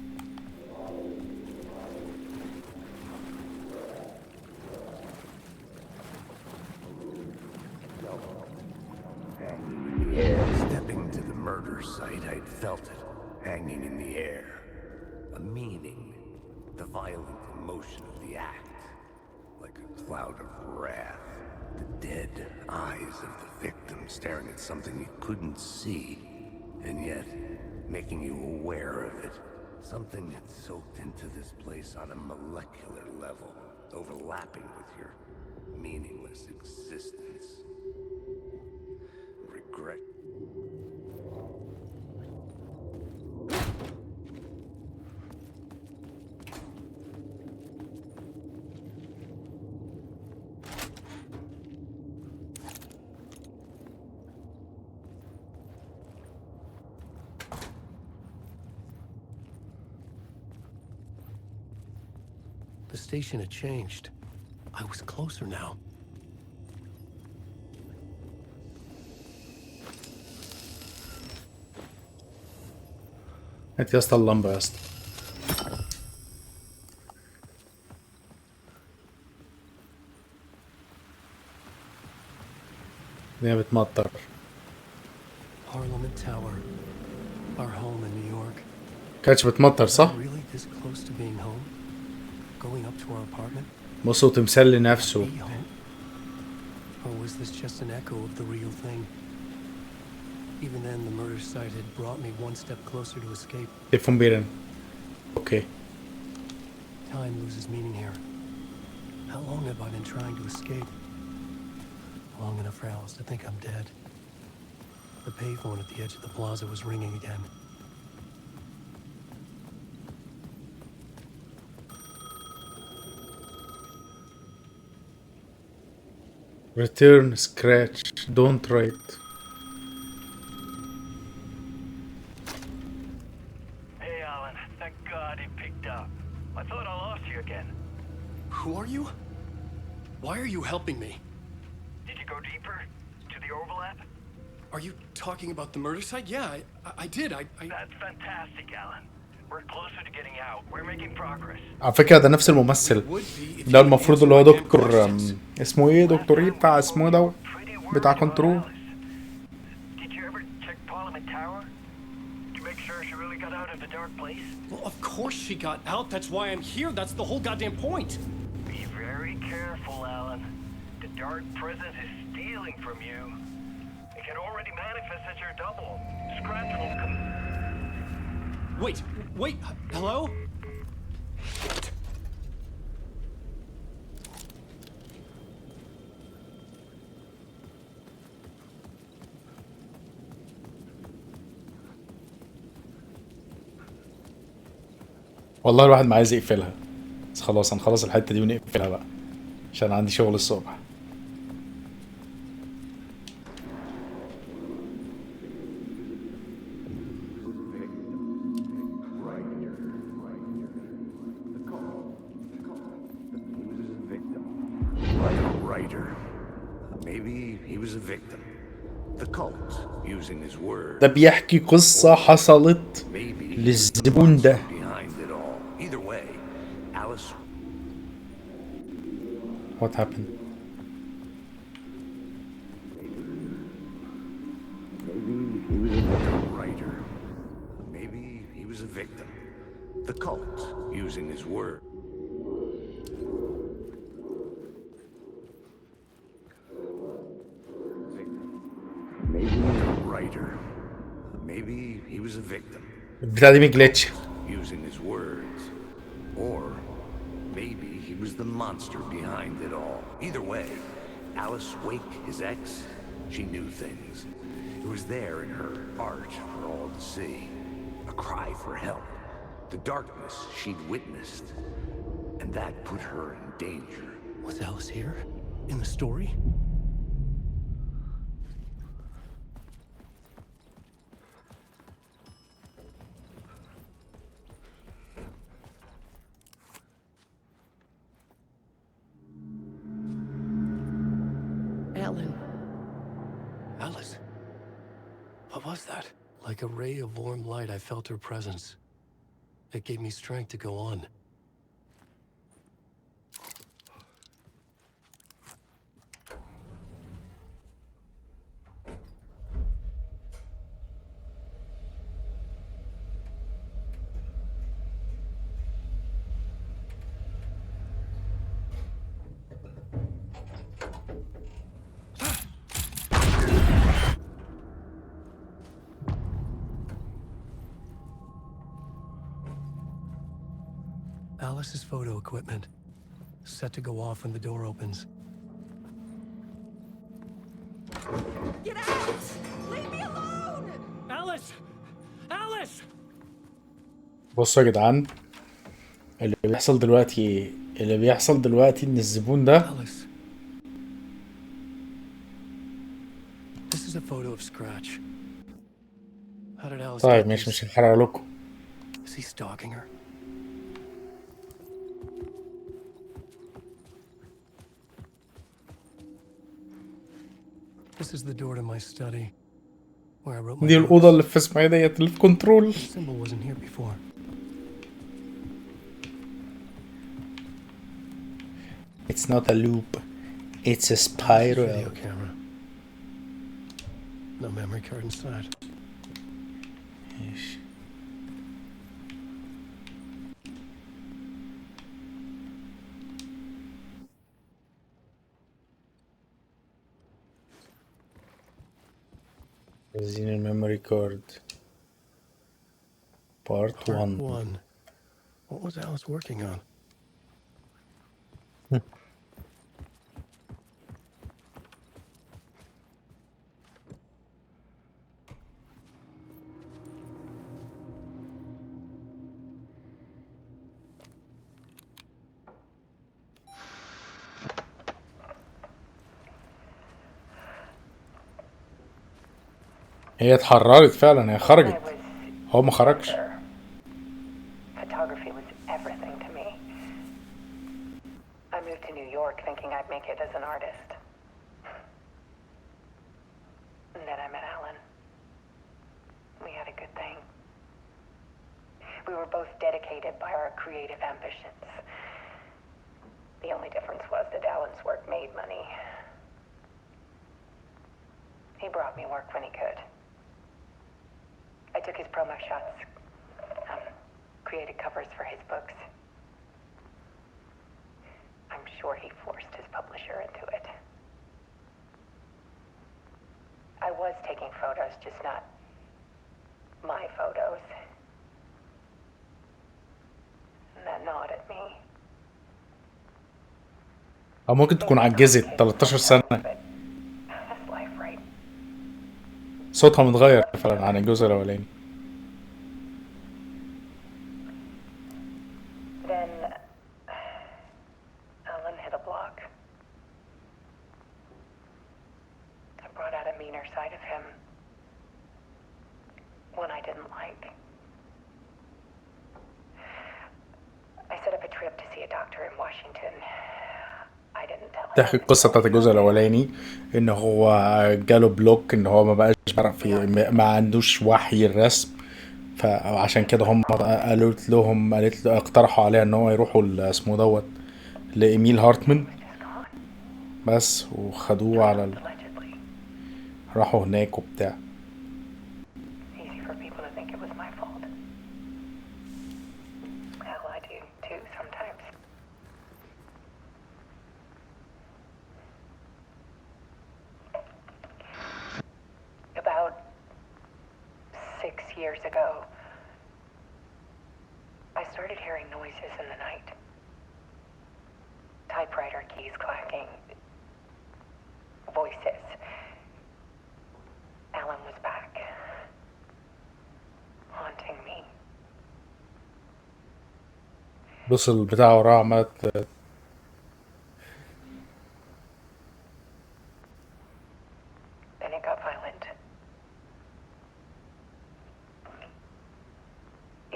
Stepping to the murder site, I'd felt it, hanging in the air. A meaning, the violent emotion of the act, like a cloud of wrath. The dead eyes of the victim staring at something you couldn't see, and yet making you aware of it. Something that soaked into this place on a molecular level, overlapping with your meaningless existence. Regret. The station had changed. I was closer now. هات يا اسطى اللمبة يا اسطى. الدنيا بتمطر. Parliament Tower, our home in New York. كانتش بتمطر صح؟ Really this close to being home? Going up to our apartment? بصوا تمثال لنفسه. Be home? Or was this just an echo of the real thing? Even then, the murder site had brought me one step closer to escape. تليفون بيرن. اوكي. Time loses meaning here. How long have I been trying to escape? Long enough for Alice to think I'm dead. The payphone at the edge of the plaza was ringing again. Return scratch. Don't write. Hey, Alan. Thank God he picked up. I thought I lost you again. Who are you? Why are you helping me? Did you go deeper? To the overlap? Are you talking about the murder site? Yeah, I did. I... That's fantastic, Alan. We're closer to getting out. We're making progress. على فكرة ده نفس الممثل. ده المفروض اللي هو دكتور اسمه ايه؟ دكتور ايه بتاع اسمه ده بتاع كنترول. Did you ever check Parliament Tower? To make sure she really got out of the dark place? Well, of course she got out. That's why I'm here. That's the whole goddamn point. Be very careful, Alan. The dark presence is stealing from you. It can already manifest as your double. Scratch will come. Wait, hello? والله الواحد ما عايز يقفلها، بس خلاص هنخلص الحتة دي ونقفلها بقى عشان عندي شغل الصبح. ده بيحكي قصة حصلت للزبون ده. What happened? Maybe he was a victim. The cult using his word. Maybe a writer. Maybe he was a victim. البتاع دي مجلتش. Using his words. Or maybe he was the monster behind it all. Either way, Alice Wake, his ex, she knew things. It was there in her art for all to see. A cry for help. The darkness she'd witnessed. And that put her in danger. Was Alice here? In the story? Alice? What was that? Like a ray of warm light, I felt her presence. It gave me strength to go on. Alice's photo equipment, set to go off when the door opens. Get out! Leave me alone! Alice! Alice! بصوا يا جدعان، اللي بيحصل دلوقتي ان الزبون ده Alice. This is a photo of Scratch. How did Alice طيب get مش these? هنحرق لكم. Is he stalking her? This is the door to my study. where I wrote my دي الأوضة اللي في اسمها ديت اللي في كنترول. The symbol wasn't here before. It's not a loop. It's a spiral. Video camera. No memory card inside. ماشي. عايزين الميموري كارد. Part 1. What was Alice working on? هي اتحررت فعلا، هي خرجت، هو ما خرجش. Photography was everything to me. I moved to New York thinking I'd make it as an artist. And then I met Alan. We had a good thing. We were both dedicated by our creative ambitions. The only difference was that Alan's work made money. He brought me work when he could. I took his promo shots, created covers for his books. I'm sure he forced his publisher into it. I was taking photos, just not my photos. And that gnawed at me. أو ممكن تكون عجزت 13 سنة. That's life, right? صوتها متغير فعلا عن الجزء الأولاني. Then Alan hit a block. I brought out a meaner side of him. One I didn't like. I set up a trip to see a doctor in Washington. I didn't tell him. تحكي القصة بتاعت الجزء الأولاني إن هو جاله بلوك، إن هو ما بقاش بيعرف ما عندوش وحي الرسم، فعشان كده هم قالت له اقترحوا عليه إن هو يروحوا اسمه دوت لإيميل هارتمان بس، وخدوه على راحوا هناك وبتاع. Easy for people to think it was my fault. Hell, I do too sometimes. About 6 years ago, I started hearing noises in the night. Typewriter keys clacking. Voices. Alan was back. Haunting me. بص البتاع وراه عملت Then it got violent.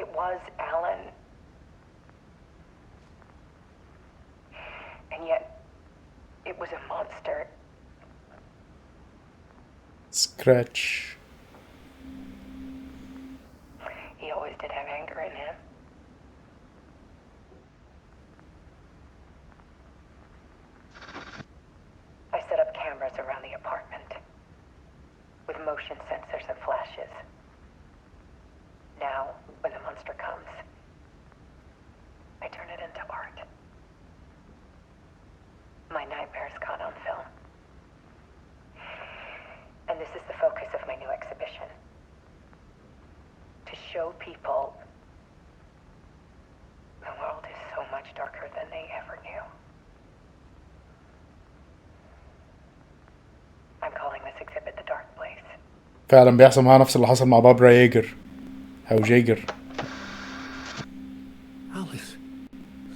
It was Alan. And yet, it was a monster. scratch. He always did have anger in him. I set up cameras around the apartment with motion sensors and flashes. Now, when the monster comes, I turn it into art. My nightmares caught on film. And this is the focus of my new exhibition. To show people the world is so much darker than they ever knew. I'm calling this exhibit The Dark Place. فعلا بيحصل معاه نفس اللي حصل مع بابرا ييجر أو جيجر. Alice.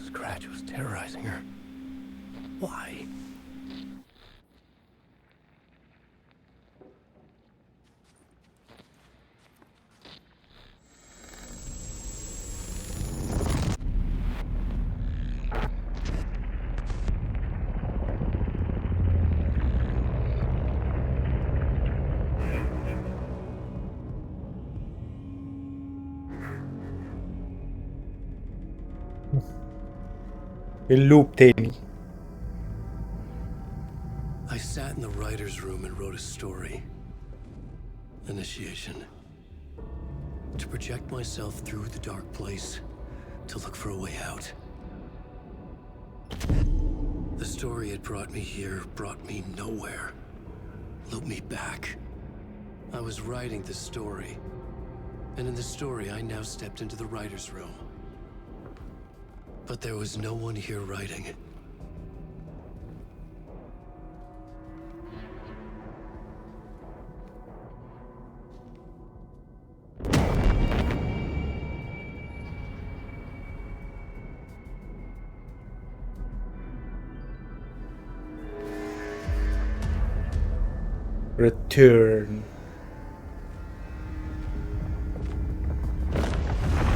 Scratch was terrorizing her. Why? اللوب تاني. I sat in the writer's room and wrote a story. Initiation. To project myself through the dark place, to look for a way out. The story had brought me here, brought me nowhere. Looped me back. I was writing the story. And in the story, I now stepped into the writer's room. But there was no one here writing. Return.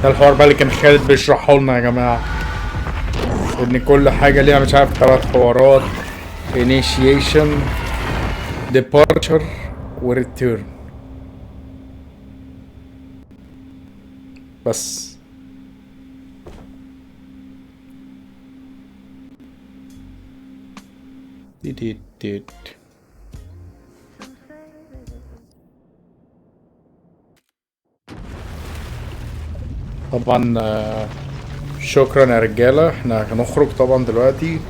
ده الحوار بقى اللي كان خالد بيشرحه لنا يا جماعة، ان كل حاجة ليها مش عارف 3 حوارات: initiation, departure و return. بس دي طبعا شكرا يا رجالة. احنا هنخرج طبعا دلوقتي.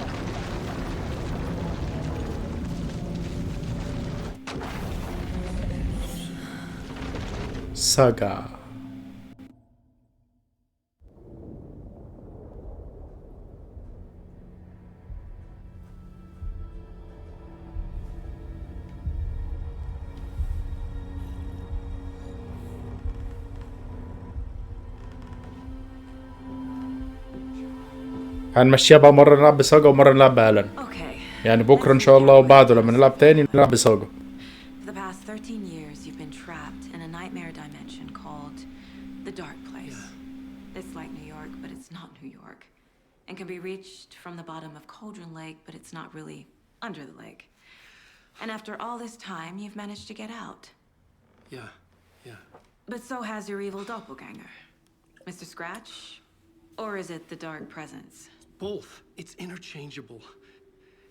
ساجا. هنمشيها بقى، مرة نلعب بساجا ومرة نلعب بألان. يعني بكرة إن شاء الله وبعده لما نلعب تاني نلعب بساجا. For the past 13 years, you've been trapped in a nightmare dimension called the Dark Place. It's like New York, but it's not New York. And can be reached from the bottom of Cauldron Lake, but it's not really under the lake. And after all this time, you've managed to get out. Yeah. But so has your evil doppelganger. Mr. Scratch? Or is it the Dark Presence? Both. It's interchangeable.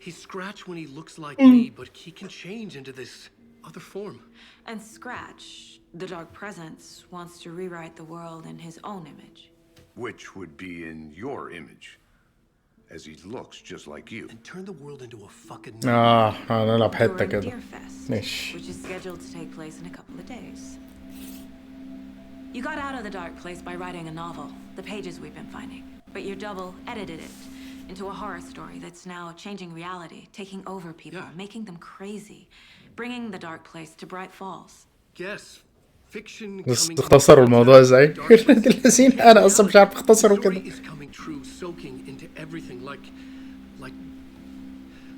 He's Scratch when he looks like me, but he can change into this other form. And Scratch, the Dark Presence, wants to rewrite the world in his own image. Which would be in your image, as he looks just like you. And turn the world into a fucking... هنلعب حتة During كده. Deerfest, ماشي. which is scheduled to take place in a couple of days. You got out of the Dark Place by writing a novel, the pages we've been finding. But your double edited it into a horror story that's now changing reality, taking over people, making them crazy, bringing the Dark Place to Bright Falls. Yes. Fiction بس coming اختصروا الموضوع ازاي؟ الذين انا اصلا مش عارف اختصروا كده. is coming true, soaking into everything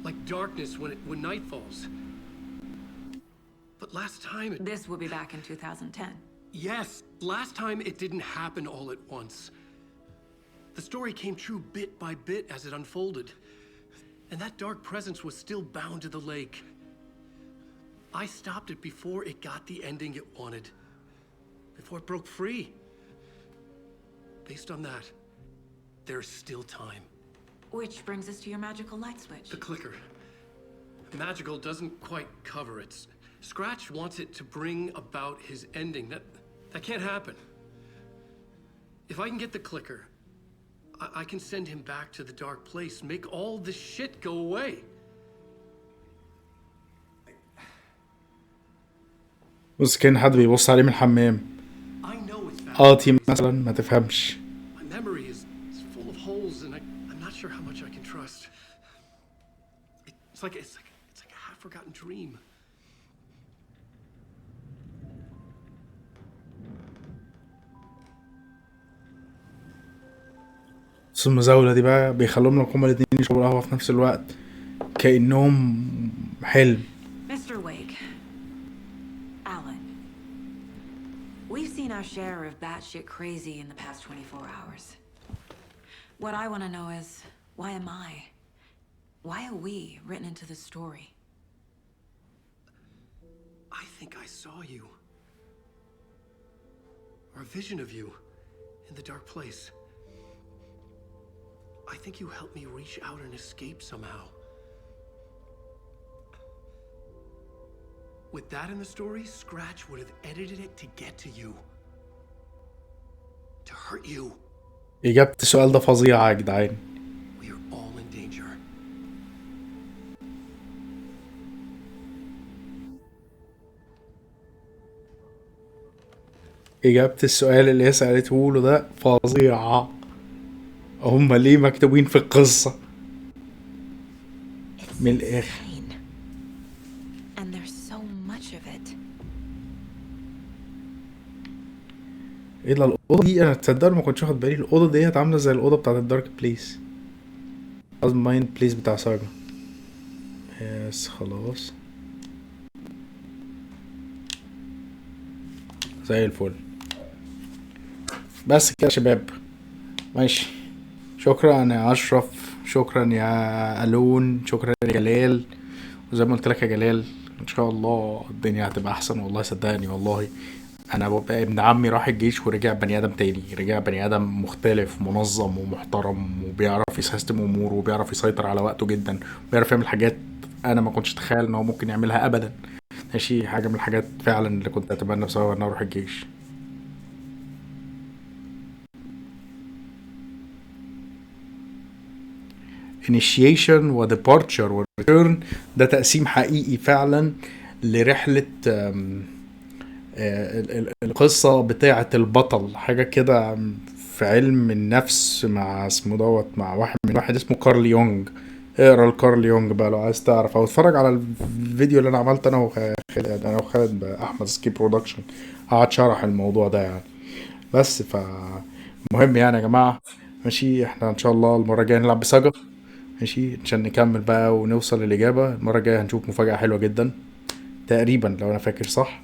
like darkness when night falls. But last time This will be back in 2010. Yes, last time it didn't happen all at once. The story came true bit by bit as it unfolded. And that dark presence was still bound to the lake. I stopped it before it got the ending it wanted. Before it broke free. Based on that, there's still time. Which brings us to your magical light switch. The clicker. Magical doesn't quite cover it. Scratch wants it to bring about his ending. That can't happen. If I can get the clicker, I can send him back to the dark place, make all this shit go away. بص كان حد بيبص عليه من الحمام. تيم مثلا ما تفهمش. My memory is full of holes and I'm not sure how much I can trust. It's like a half-forgotten dream. بس المزاولة دي بقى بيخلوهم لك هما الاتنين يشربوا القهوة في نفس الوقت كأنهم حلم. Mr. Wake, Alan, we've seen our share of batshit crazy in the past 24 hours. What I want to know is, why am I? Why are we written into the story? I think I saw you. Or a vision of you in the dark place. think you helped me reach out and escape somehow. With that in the story, Scratch would have edited it to get to you. To hurt you. إجابة السؤال ده فظيعة يا جدعان. We're all in danger. إجابة السؤال اللي هي سألته له ده فظيعة. هما ليه مكتوبين في القصة؟ من الآخر. And there's so much of it. ايه ده الأوضة دي؟ أنا تصدق ما كنتش واخد بالي. الأوضة ديت عاملة زي الأوضة بتاعت الدارك بليس. قصدي مايند بليس بتاع ساجا. يس خلاص زي الفل. بس كده يا شباب، ماشي. شكرا يا اشرف، شكرا يا الون، شكرا يا جلال. وزي ما قلت لك يا جلال، ان شاء الله الدنيا هتبقى احسن. والله صدقني، والله انا ببقى ابن عمي راح الجيش ورجع بني ادم تاني، رجع بني ادم مختلف منظم ومحترم وبيعرف يسيستم اموره وبيعرف يسيطر على وقته جدا وبيعرف يعمل حاجات انا ما كنتش اتخيل ان هو ممكن يعملها ابدا. ماشي، حاجه من الحاجات فعلا اللي كنت اتمنى بسبب ان انا اروح الجيش. initiation و departure و return ده تقسيم حقيقي فعلا لرحلة القصة بتاعة البطل. حاجة كده في علم النفس مع اسمه دوت، مع واحد اسمه كارل يونغ. اقرا لكارل يونغ بقى لو عايز تعرف، او اتفرج على الفيديو اللي انا عملته انا وخالد احمد سكي برودكشن، قعد شرح الموضوع ده يعني. بس مهم يعني يا جماعة. ماشي، احنا ان شاء الله المرة الجاية نلعب بساجا. ماشي، عشان نكمل بقى ونوصل للإجابة. المرة الجاية هنشوف مفاجأة حلوة جدا تقريبا لو أنا فاكر صح.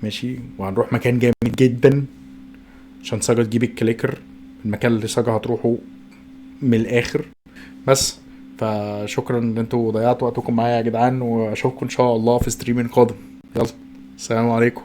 ماشي، وهنروح مكان جامد جدا عشان ساجا تجيب الكليكر، المكان اللي ساجا هتروحه من الآخر. بس فشكرا ان انتوا ضيعتوا وقتكم معايا يا جدعان، واشوفكم ان شاء الله في ستريم قادم. يلا، السلام عليكم.